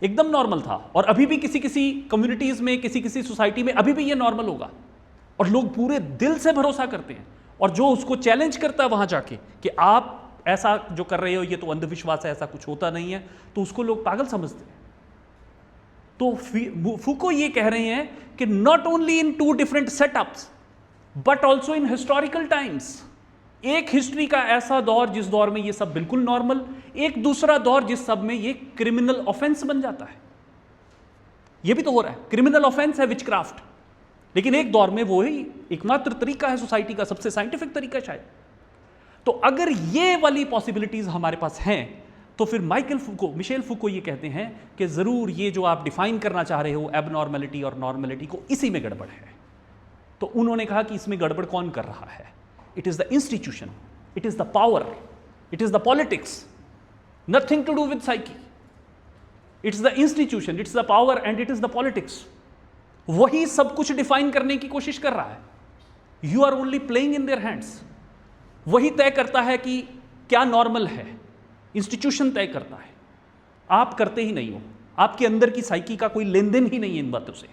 एकदम नॉर्मल था, और अभी भी किसी किसी कम्युनिटीज में, किसी किसी सोसाइटी में अभी भी ये नॉर्मल होगा, और लोग पूरे दिल से भरोसा करते हैं। और जो उसको चैलेंज करता है वहां जाके कि आप ऐसा जो कर रहे हो ये तो अंधविश्वास है, ऐसा कुछ होता नहीं है, तो उसको लोग पागल समझते हैं। तो फूको ये कह रहे हैं कि not only in two different setups but also in historical times, एक हिस्ट्री का ऐसा दौर जिस दौर में ये सब बिल्कुल नॉर्मल, एक दूसरा दौर जिस सब में ये क्रिमिनल ऑफेंस बन जाता है। ये भी तो हो रहा है, क्रिमिनल ऑफेंस है विचक्राफ्ट, लेकिन एक दौर में वो ही एकमात्र तरीका है सोसाइटी का, सबसे साइंटिफिक तरीका शायद। तो अगर ये वाली पॉसिबिलिटीज हमारे पास हैं, तो फिर मिशेल फूको ये कहते हैं कि जरूर ये जो आप डिफाइन करना चाह रहे हो एबनॉर्मलिटी और नॉर्मलिटी को, इसी में गड़बड़ है। तो उन्होंने कहा कि इसमें गड़बड़ कौन कर रहा है? It is the institution, it is the power, it is the politics, nothing to do with psyche. It's the institution, it's the power and it is the politics. वही सब कुछ डिफाइन करने की कोशिश कर रहा है। You are only playing in their hands. वही तय करता है कि क्या नॉर्मल है, इंस्टीट्यूशन तय करता है, आप करते ही नहीं हो, आपके अंदर की साइकी का कोई लेन देन ही नहीं है इन बातों से।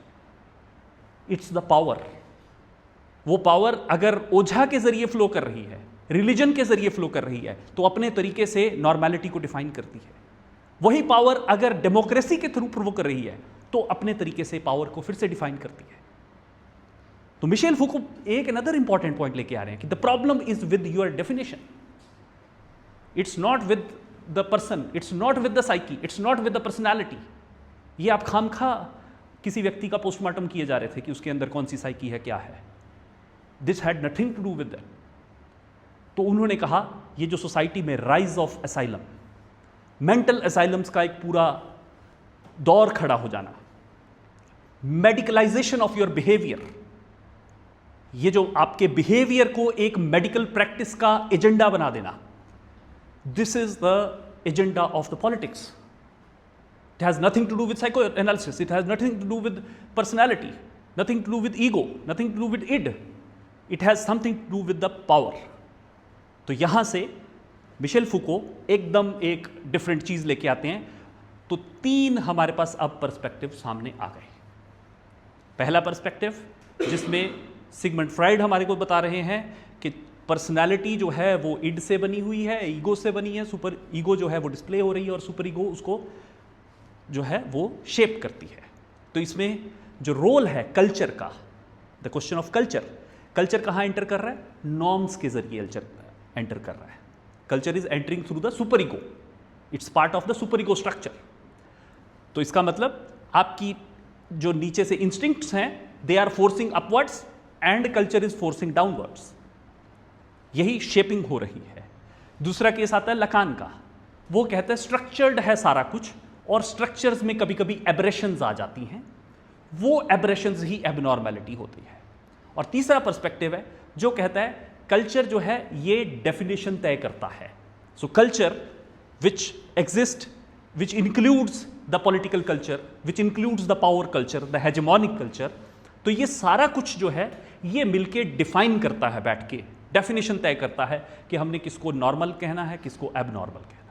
It's the power. वो पावर अगर ओझा के जरिए फ्लो कर रही है, रिलीजन के जरिए फ्लो कर रही है, तो अपने तरीके से नॉर्मैलिटी को डिफाइन करती है। वही पावर अगर डेमोक्रेसी के थ्रू प्रूव कर रही है तो अपने तरीके से पावर को फिर से डिफाइन करती है। तो मिशेल फूको एक अनदर इंपॉर्टेंट पॉइंट लेके आ रहे हैं कि the problem is with your definition, it's not with the person, it's not with the psyche, it's not with the personality. ये आप खामखा किसी व्यक्ति का पोस्टमार्टम किए जा रहे थे कि उसके अंदर कौन सी साइकी है, क्या है। This had nothing to do with that. तो उन्होंने कहा ये जो सोसाइटी में rise of asylum, mental asylums का एक पूरा दौर खड़ा हो जाना, मेडिकलाइजेशन ऑफ योर बिहेवियर, ये जो आपके बिहेवियर को एक मेडिकल प्रैक्टिस का एजेंडा बना देना, this is the agenda of the politics. It has nothing to do with psychoanalysis. It has nothing to do with personality, nothing to do with ego, nothing to do with id. It has something to do with the power. तो यहां से Michel Foucault एकदम एक different चीज लेके आते हैं। तो तीन हमारे पास अब पर्सपेक्टिव सामने आ गए। पहला पर्सपेक्टिव जिसमें सिगमंड फ्राइड हमारे को बता रहे हैं कि पर्सनालिटी जो है वो इड से बनी हुई है, ईगो से बनी है, सुपर ईगो जो है वो डिस्प्ले हो रही है और सुपर ईगो उसको जो है वो शेप करती है। तो इसमें जो रोल है कल्चर का, the question of culture, culture कहाँ एंटर कर रहा है? नॉर्म्स के जरिए एंटर कर रहा है। Culture is entering through the super ego, it's part of the super ego structure. तो इसका मतलब आपकी जो नीचे से इंस्टिंक्ट्स हैं they are forcing upwards and culture is forcing downwards, यही शेपिंग हो रही है। दूसरा केस आता है लकान का, वो कहता है स्ट्रक्चर्ड है सारा कुछ और स्ट्रक्चर्स में कभी कभी एब्रेशंस आ जाती हैं, वो एब्रेशंस ही एबनॉर्मैलिटी होती है। और तीसरा पर्सपेक्टिव है जो कहता है कल्चर जो है ये डेफिनेशन तय करता है। सो culture which exist, which includes the political culture, which includes the power culture, the hegemonic culture, तो ये सारा कुछ जो है ये मिलके डिफाइन करता है, बैठ के डेफिनेशन तय करता है कि हमने किसको नॉर्मल कहना है, किसको एबनॉर्मल कहना है।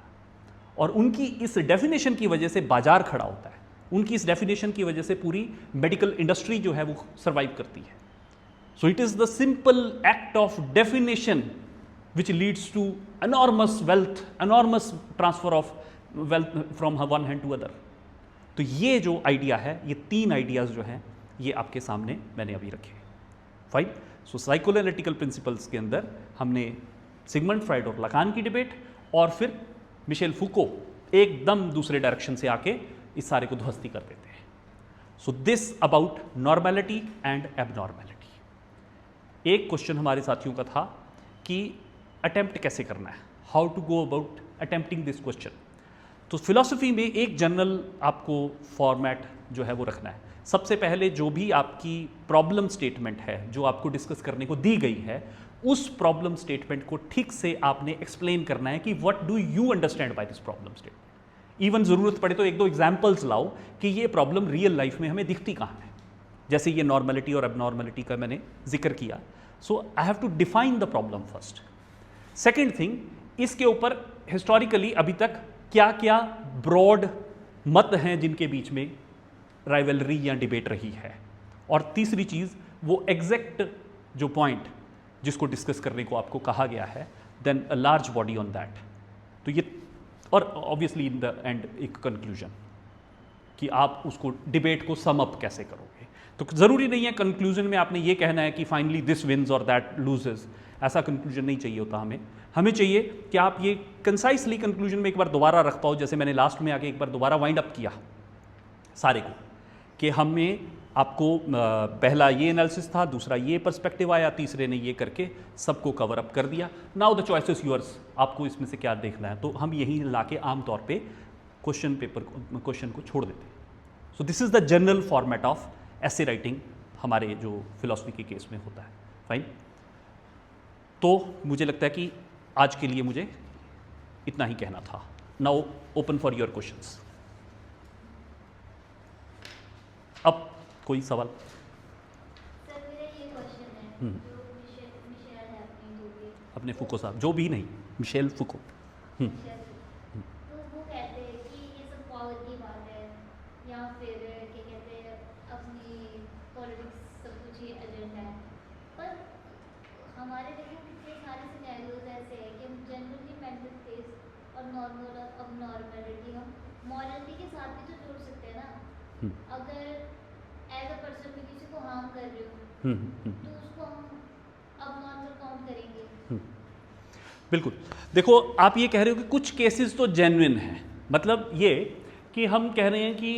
और उनकी इस डेफिनेशन की वजह से बाजार खड़ा होता है, उनकी इस डेफिनेशन की वजह से पूरी मेडिकल इंडस्ट्री जो है वो सर्वाइव करती है। So it is the simple act of definition which leads to enormous wealth, enormous transfer of wealth from one hand to other. तो ये जो आइडिया है, ये तीन आइडियाज जो हैं ये आपके सामने मैंने अभी रखे। फाइन। सो साइकोएनालिटिकल प्रिंसिपल्स के अंदर हमने सिगमंड फ्राइड और लकान की डिबेट, और फिर मिशेल फूको एकदम दूसरे डायरेक्शन से आके इस सारे को ध्वस्ती कर देते हैं। So this about normality and abnormality. एक क्वेश्चन हमारे साथियों का था कि अटेम्प्ट कैसे करना है, how to go about attempting this question. तो फिलॉसफी में एक जनरल आपको फॉर्मेट जो है वो रखना है। सबसे पहले जो भी आपकी प्रॉब्लम स्टेटमेंट है जो आपको डिस्कस करने को दी गई है, उस प्रॉब्लम स्टेटमेंट को ठीक से आपने एक्सप्लेन करना है कि what do you understand by this problem statement. Even ज़रूरत पड़े तो एक दो एग्जाम्पल्स लाओ कि ये प्रॉब्लम रियल लाइफ में हमें दिखती कहाँ है। जैसे ये नॉर्मलिटी और एबनॉर्मलिटी का मैंने जिक्र किया। So I have to define the problem first. Second thing, इसके ऊपर हिस्टोरिकली अभी तक क्या क्या ब्रॉड मत हैं जिनके बीच में राइवलरी या डिबेट रही है। और तीसरी चीज़, वो एग्जैक्ट जो पॉइंट जिसको डिस्कस करने को आपको कहा गया है, then a large body on that. तो ये, और ऑब्वियसली इन द एंड एक कंक्लूजन कि आप उसको डिबेट को सम अप कैसे करोगे। तो ज़रूरी नहीं है कंक्लूजन में आपने ये कहना है कि फाइनली दिस विन्स और दैट लूजेस, ऐसा कंक्लूजन नहीं चाहिए होता हमें। हमें चाहिए कि आप ये कंसाइसली कंक्लूजन में एक बार दोबारा रख पाओ, जैसे मैंने लास्ट में आके एक बार दोबारा वाइंड अप किया सारे को, कि हमें आपको पहला ये एनालिसिस था, दूसरा ये पर्सपेक्टिव आया, तीसरे ने ये करके सबको कवर अप कर दिया। Now the choice is yours, आपको इसमें से क्या देखना है। तो हम यही लाके आम तौर पे क्वेश्चन को छोड़ देते हैं। So this is the general format of essay writing हमारे जो फिलॉसफी के केस में होता है। फाइन। तो मुझे लगता है कि आज के लिए मुझे इतना ही कहना था। Now open for your questions. अब कोई सवाल? सर मेरा ये क्वेश्चन है, जो मिशेल है अपनी जो भी अपने फूको साहब, जो भी नहीं, मिशेल फूको। मिशेल, तो वो कहते हैं कि ये सब पावर की बात है, या फिर क्या कहते हैं अपनी पॉलिटिक्स सब कुछ ही एजेंडा है। पर हमारे देखो कितने सारे सिनेरियोज ऐसे हैं कि हम जनरली मेंटल स्टेट और नॉर्मल और अब नॉर्मलिटी हम मॉरलिटी के साथ भी तो जोड़ सकते हैं ना। अगर एज अ पर्सन में किसी को हार्म कर रहे हो तो उसको हम अब नॉर्मल काउंट करेंगे। बिल्कुल। देखो, आप ये कह रहे हो कि कुछ केसेस तो जेन्युइन हैं, मतलब ये कि हम कह रहे हैं कि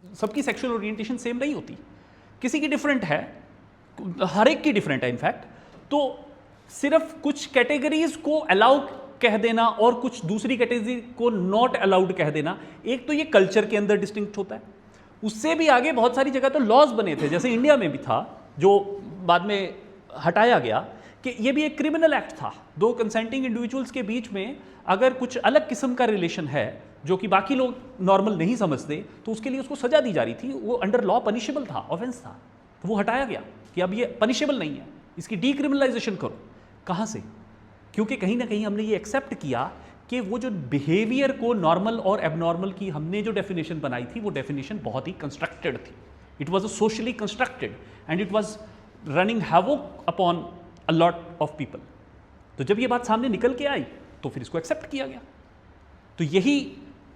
सबकी सेक्सुअल ओरिएंटेशन सेम नहीं होती, किसी की डिफरेंट है, हर एक की डिफरेंट है इनफैक्ट। तो सिर्फ कुछ कैटेगरीज को अलाउ कह देना और कुछ दूसरी कैटेगरी को नॉट अलाउड कह देना, एक तो ये कल्चर के अंदर डिस्टिंक्ट होता है। उससे भी आगे बहुत सारी जगह तो लॉज बने थे, जैसे इंडिया में भी था जो बाद में हटाया गया, कि ये भी एक क्रिमिनल एक्ट था। दो कंसेंटिंग इंडिविजुअल्स के बीच में अगर कुछ अलग किस्म का रिलेशन है जो कि बाकी लोग नॉर्मल नहीं समझते, तो उसके लिए उसको सजा दी जा रही थी, वो अंडर लॉ पनिशेबल था, ऑफेंस था। तो वो हटाया गया कि अब ये पनिशेबल नहीं है, इसकी डीक्रिमिनलाइजेशन करो। कहाँ से? क्योंकि कहीं ना कहीं हमने ये एक्सेप्ट किया कि वो जो बिहेवियर को नॉर्मल और एबनॉर्मल की हमने जो डेफिनेशन बनाई थी, वो डेफिनेशन बहुत ही कंस्ट्रक्टेड थी। It was a socially constructed and it was running havoc upon a lot of people. तो जब ये बात सामने निकल के आई तो फिर इसको एक्सेप्ट किया गया। तो यही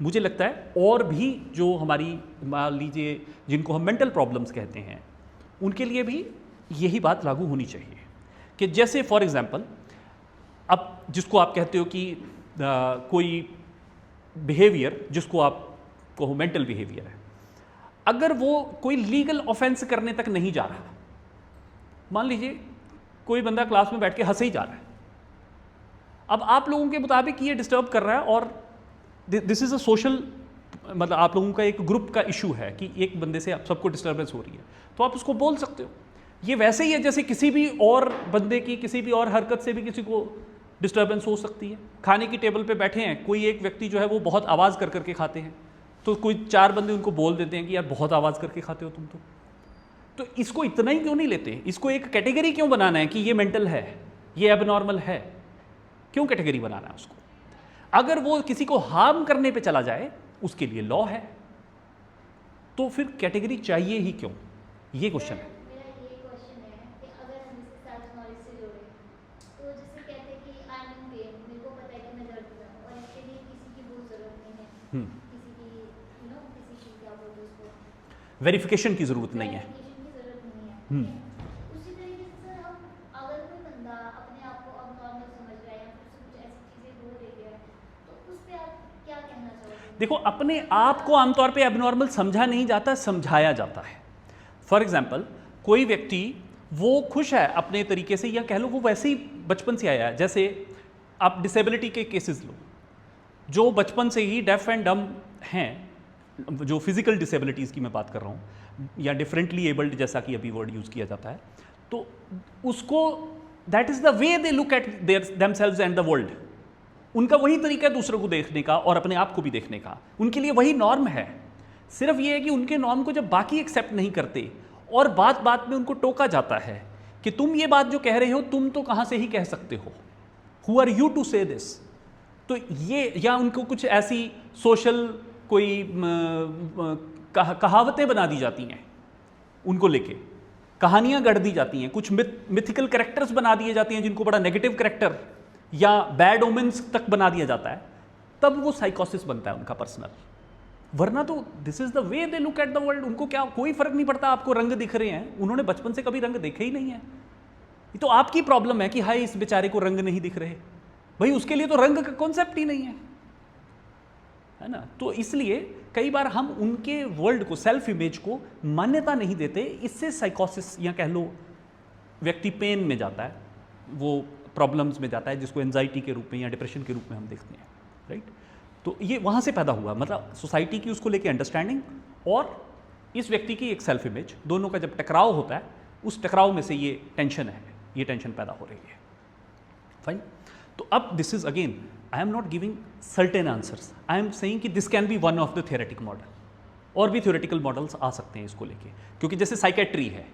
मुझे लगता है, और भी जो हमारी मान लीजिए जिनको हम मेंटल प्रॉब्लम्स कहते हैं, उनके लिए भी यही बात लागू होनी चाहिए कि जैसे फॉर एग्जांपल अब जिसको आप कहते हो कि कोई बिहेवियर जिसको आप कहो मेंटल बिहेवियर है, अगर वो कोई लीगल ऑफेंस करने तक नहीं जा रहा, मान लीजिए कोई बंदा क्लास में बैठ के हंसे ही जा रहा है, अब आप लोगों के मुताबिक ये डिस्टर्ब कर रहा है और दिस इज़ अ सोशल, मतलब आप लोगों का एक ग्रुप का इशू है कि एक बंदे से आप सबको डिस्टर्बेंस हो रही है, तो आप उसको बोल सकते हो। ये वैसे ही है जैसे किसी भी और बंदे की किसी भी और हरकत से भी किसी को डिस्टर्बेंस हो सकती है। खाने की टेबल पे बैठे हैं, कोई एक व्यक्ति जो है वो बहुत आवाज़ कर करके खाते हैं, तो कोई चार बंदे उनको बोल देते हैं कि यार बहुत आवाज़ करके खाते हो तुम तो इसको इतना ही क्यों नहीं लेते? इसको एक कैटेगरी क्यों बनाना है कि ये मेंटल है, ये एबनॉर्मल है? क्यों कैटेगरी बनाना है उसको? अगर वो किसी को हार्म करने पे चला जाए उसके लिए लॉ है, तो फिर कैटेगरी चाहिए ही क्यों? ये क्वेश्चन है। मेरा ये क्वेश्चन है कि अगर हम इसे सेल्फ नॉलेज से जोड़ें, तो जैसे कहते हैं कि आई एम इन पेन, मेरे को पता है कि मैं दर्द में हूँ और इसके लिए किसी की बहुत ज़रूरत नहीं है, किसी की किसी की क्या बोलते हैं उसको, वेरिफिकेशन की ज़रूरत नहीं है। वेरिफिकेशन की ज़रूरत नहीं है। उसी तरीके से सर हम अगर कोई बंदा अपने आप को अब नॉर्मल समझ रहा है या फिर कुछ ऐसी चीज़ें हो रही है, तो उस पर आप क्या कहना चाहोगे? देखो, अपने आप को आमतौर पे एबनॉर्मल समझा नहीं जाता, समझाया जाता है। फॉर एग्जाम्पल, कोई व्यक्ति वो खुश है अपने तरीके से, या कह लो वो वैसे ही बचपन से आया है। जैसे आप डिसेबिलिटी के केसेस लो, जो बचपन से ही डेफ एंड डम हैं, जो फिजिकल डिसेबिलिटीज़ की मैं बात कर रहा हूँ, या डिफरेंटली एबल्ड जैसा कि अभी वर्ड यूज़ किया जाता है, तो उसको that is the way they look at themselves and the world. उनका वही तरीका है दूसरों को देखने का और अपने आप को भी देखने का, उनके लिए वही नॉर्म है। सिर्फ ये है कि उनके नॉर्म को जब बाकी एक्सेप्ट नहीं करते और बात बात में उनको टोका जाता है कि तुम ये बात जो कह रहे हो तुम तो कहाँ से ही कह सकते हो, हु आर यू टू से दिस। तो ये, या उनको कुछ ऐसी सोशल कोई कहावतें बना दी जाती हैं, उनको लेके कहानियां गढ़ दी जाती हैं, कुछ मिथिकल कैरेक्टर्स बना दिए जाते हैं जिनको बड़ा नेगेटिव कैरेक्टर या बैड ओमेंस तक बना दिया जाता है, तब वो साइकोसिस बनता है उनका पर्सनल। वरना तो this is the way they look at the world. उनको क्या कोई फर्क नहीं पड़ता आपको रंग दिख रहे हैं, उन्होंने बचपन से कभी रंग देखे ही नहीं है। ये तो आपकी प्रॉब्लम है कि हाय इस बेचारे को रंग नहीं दिख रहे, भाई उसके लिए तो रंग का कॉन्सेप्ट ही नहीं है ना। तो इसलिए कई बार हम उनके वर्ल्ड को, सेल्फ इमेज को मान्यता नहीं देते, इससे साइकोसिस या कह लो व्यक्ति पेन में जाता है, वो प्रॉब्लम्स में जाता है, जिसको एंजाइटी के रूप में या डिप्रेशन के रूप में हम देखते हैं, राइट। तो ये वहाँ से पैदा हुआ, मतलब सोसाइटी की उसको लेके अंडरस्टैंडिंग और इस व्यक्ति की एक सेल्फ इमेज, दोनों का जब टकराव होता है, उस टकराव में से ये टेंशन है, ये टेंशन पैदा हो रही है। फाइन। तो अब this is again, I am not giving certain answers, I am saying कि this can be one of the theoretic model, और भी थियोरेटिकल मॉडल्स आ सकते हैं इसको लेके, क्योंकि जैसे साइकेट्री है,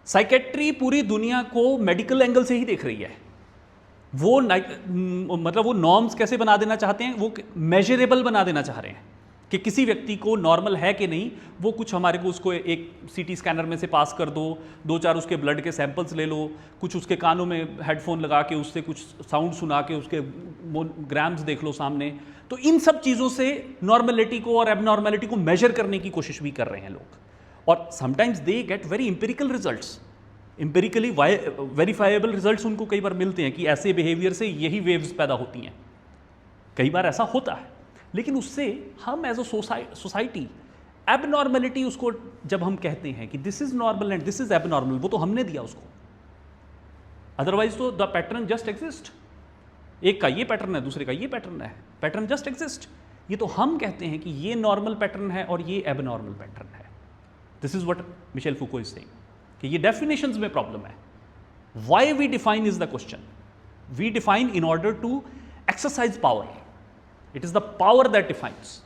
साइकेट्री पूरी दुनिया को मेडिकल एंगल से ही देख रही है। वो मतलब वो नॉर्म्स कैसे बना देना चाहते हैं, वो मेजरेबल बना देना चाह रहे हैं कि किसी व्यक्ति को नॉर्मल है कि नहीं, वो कुछ हमारे को उसको एक सीटी स्कैनर में से पास कर दो, 2-4 उसके ब्लड के सैंपल्स ले लो, कुछ उसके कानों में हेडफोन लगा के उससे कुछ साउंड सुना के उसके ग्राम्स देख लो सामने। तो इन सब चीज़ों से नॉर्मेलिटी को और एबनॉर्मेलिटी को मेजर करने की कोशिश भी कर रहे हैं लोग, और sometimes they get very empirical results, empirically verifiable results उनको कई बार मिलते हैं कि ऐसे बिहेवियर से यही वेव्स पैदा होती हैं, कई बार ऐसा होता है। लेकिन उससे हम एज अ सोसाइटी एबनॉर्मलिटी, उसको जब हम कहते हैं कि this is normal and this is abnormal, वो तो हमने दिया उसको, अदरवाइज तो द पैटर्न जस्ट एग्जिस्ट, एक का ये पैटर्न है, दूसरे का ये पैटर्न है, पैटर्न जस्ट एग्जिस्ट। ये तो हम कहते हैं कि ये नॉर्मल पैटर्न है और ये एबनॉर्मल पैटर्न है। This is what Michel Foucault is saying, कि ये डेफिनेशंस में प्रॉब्लम है। Why we define is the question, we define in order to exercise power, it is the power that defines.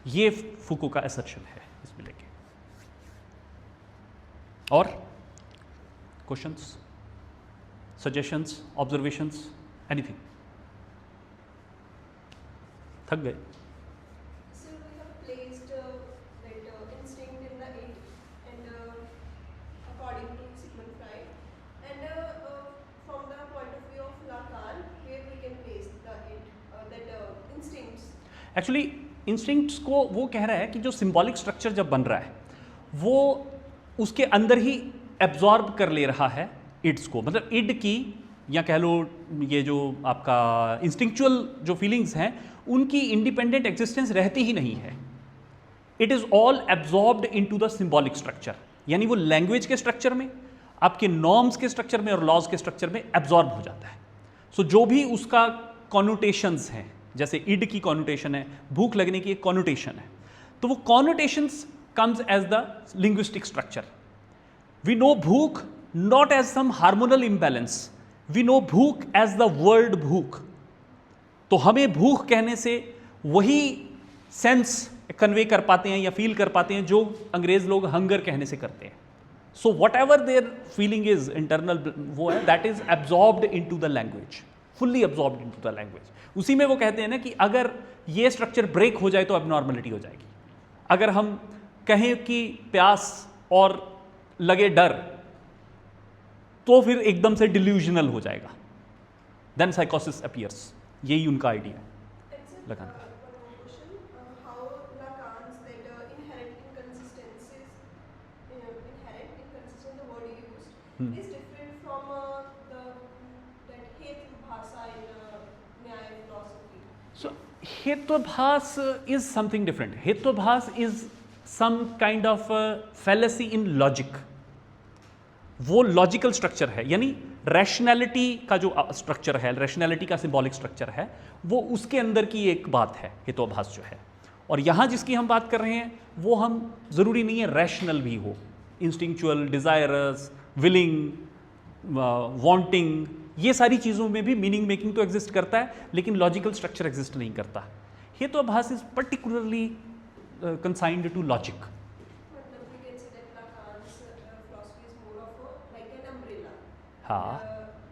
ये Foucault का assertion है इसमें लेके। और क्वेश्चंस, सजेशंस, ऑब्जर्वेशंस, एनीथिंग? थक गए? So we have placed that instinct in the it, and according to Sigmund Freud, and from the point of view of Lacan, where we can place the it, that instincts. Actually instincts को वो कह रहा है कि जो symbolic structure जब बन रहा है वो उसके अंदर ही एब्जॉर्ब कर ले रहा है इड्स को, मतलब इड की या कह लो ये जो आपका इंस्टिंक्चुअल जो फीलिंग्स हैं उनकी इंडिपेंडेंट एग्जिस्टेंस रहती ही नहीं है। It is all absorbed into the symbolic structure, यानी वो लैंग्वेज के स्ट्रक्चर में, आपके नॉर्म्स के स्ट्रक्चर में और लॉज के स्ट्रक्चर में एब्जॉर्ब हो जाता है। सो जो भी उसका कॉनोटेशंस हैं, जैसे इड की कॉनोटेशन है, भूख लगने की एक कॉनोटेशन है, तो वो connotations comes as the linguistic structure. We know bhookh not as some hormonal imbalance, we know bhookh as the word bhookh. तो हमें भूख कहने से वही सेंस कन्वे कर पाते हैं या फील कर पाते हैं जो अंग्रेज लोग हंगर कहने से करते हैं। So whatever their feeling is internal, वो है that is absorbed into the language, fully absorbed into the language. उसी में वो कहते हैं ना कि अगर ये स्ट्रक्चर ब्रेक हो जाए तो एबनॉर्मलिटी हो जाएगी। अगर हम कहें कि प्यास और लगे डर, तो फिर एकदम से डिल्यूजनल हो जाएगा, देन साइकोसिस अपीयर्स। यही उनका आइडिया है लगान का। One more question: how Lacan's that inherent inconsistencies, inherent inconsistent, the word you used, is different from that Hetvabhasa in Nyaya philosophy. So Hetvabhas is something different. Hetvabhas is some kind of fallacy in logic. वो logical structure है, यानी rationality का जो structure है, rationality का symbolic structure है, वो उसके अंदर की एक बात है हेतुभास जो है। और यहाँ जिसकी हम बात कर रहे हैं वो हम ज़रूरी नहीं है रैशनल भी हो, इंस्टिंक्चुअल, डिज़ायरस, विलिंग, वांटिंग, ये सारी चीज़ों में भी मीनिंग मेकिंग तो एग्जिस्ट करता है, लेकिन लॉजिकल स्ट्रक्चर एग्जिस्ट नहीं करता। Hetvabhasa is particularly consigned to logic. मतलब we can say that Lacan's हाँ।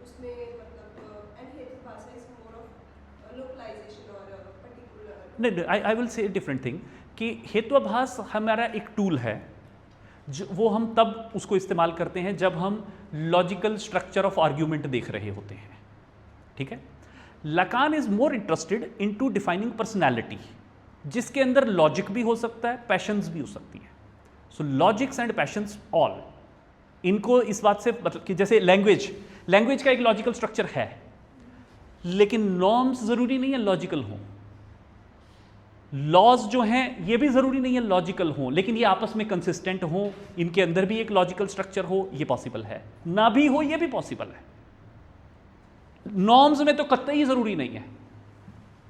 उसमें मतलब and hetvabhasa is more of localization और पर्टिकुलर। नहीं, I will say different thing कि हेत्वाभास हमारा एक टूल है जो वो हम तब उसको इस्तेमाल करते हैं जब हम लॉजिकल स्ट्रक्चर ऑफ आर्ग्यूमेंट देख रहे होते हैं, ठीक है। Lacan is more interested in to defining personality, जिसके अंदर लॉजिक भी हो सकता है, पैशंस भी हो सकती है। सो लॉजिक्स एंड पैशंस ऑल, इनको इस बात से मतलब कि जैसे लैंग्वेज का एक लॉजिकल स्ट्रक्चर है, लेकिन नॉर्म्स जरूरी नहीं है लॉजिकल हों, लॉज जो हैं ये भी जरूरी नहीं है लॉजिकल हों, लेकिन ये आपस में कंसिस्टेंट हों, इनके अंदर भी एक लॉजिकल स्ट्रक्चर हो, ये पॉसिबल है। ना भी हो ये भी पॉसिबल है। नॉर्म्स में तो कतई जरूरी नहीं है,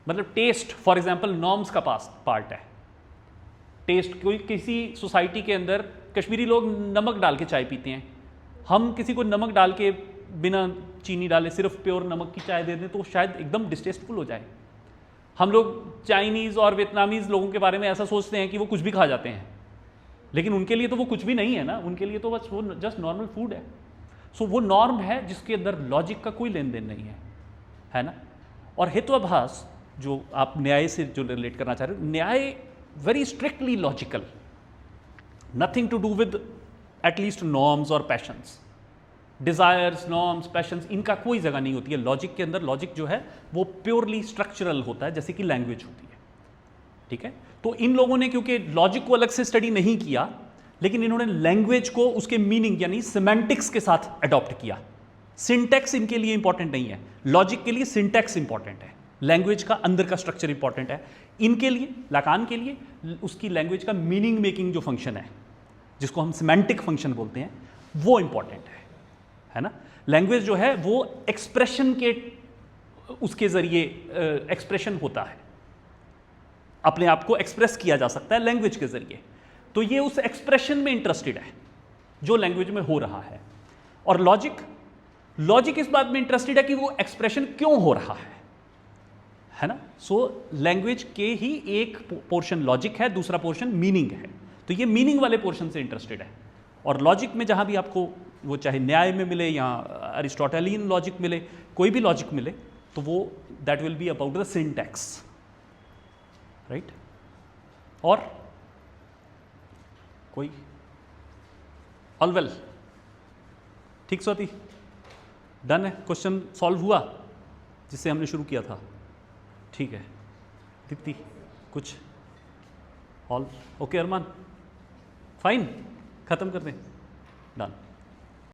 मतलब टेस्ट फॉर एग्जांपल नॉर्म्स का पार्ट है। टेस्ट, कोई किसी सोसाइटी के अंदर कश्मीरी लोग नमक डाल के चाय पीते हैं, हम किसी को नमक डाल के बिना चीनी डाले सिर्फ प्योर नमक की चाय दे दें तो शायद एकदम डिस्टेस्टफुल हो जाए। हम लोग चाइनीज़ और वियतनामीज़ लोगों के बारे में ऐसा सोचते हैं कि वो कुछ भी खा जाते हैं, लेकिन उनके लिए तो वो कुछ भी नहीं है ना, उनके लिए तो बस वो जस्ट नॉर्मल फूड है। सो वो नॉर्म है जिसके अंदर लॉजिक का कोई लेन देन नहीं है ना। और हेत्वाभास जो आप न्याय से जो रिलेट करना चाह रहे हो, न्याय very strictly logical, nothing to do with at least norms और पैशंस। डिज़ायर्स, नॉर्म्स, पैशंस, इनका कोई जगह नहीं होती है लॉजिक के अंदर। लॉजिक जो है वो प्योरली स्ट्रक्चरल होता है, जैसे कि लैंग्वेज होती है, ठीक है। तो इन लोगों ने क्योंकि लॉजिक को अलग से स्टडी नहीं किया, लेकिन इन्होंने लैंग्वेज को उसके मीनिंग यानी सिमेंटिक्स के साथ अडॉप्ट किया। सिंटैक्स इनके लिए इंपॉर्टेंट नहीं है, लॉजिक के लिए सिंटैक्स इंपॉर्टेंट है, लैंग्वेज का अंदर का स्ट्रक्चर इंपॉर्टेंट है। इनके लिए, लाकान के लिए, उसकी लैंग्वेज का मीनिंग मेकिंग जो फंक्शन है, जिसको हम सिमेंटिक फंक्शन बोलते हैं, वो इंपॉर्टेंट है ना। लैंग्वेज जो है वो एक्सप्रेशन के उसके जरिए एक्सप्रेशन होता है, अपने आप को एक्सप्रेस किया जा सकता है लैंग्वेज के जरिए। तो ये उस एक्सप्रेशन में इंटरेस्टेड है जो लैंग्वेज में हो रहा है। और लॉजिक इस बात में इंटरेस्टेड है कि वो एक्सप्रेशन क्यों हो रहा है ना। सो लैंग्वेज के ही एक पोर्शन लॉजिक है, दूसरा पोर्शन मीनिंग है। तो ये मीनिंग वाले पोर्शन से इंटरेस्टेड है। और लॉजिक में जहां भी आपको वो चाहे न्याय में मिले या अरिस्टोटेलियन लॉजिक मिले, कोई भी लॉजिक मिले, तो वो that will be about the syntax, right. और कोई ऑल वेल, ठीक स्वाति, डन है, क्वेश्चन सॉल्व हुआ जिससे हमने शुरू किया था, ठीक है। दीप्ति कुछ ऑल ओके, अरमान फाइन, खत्म कर दें, डन।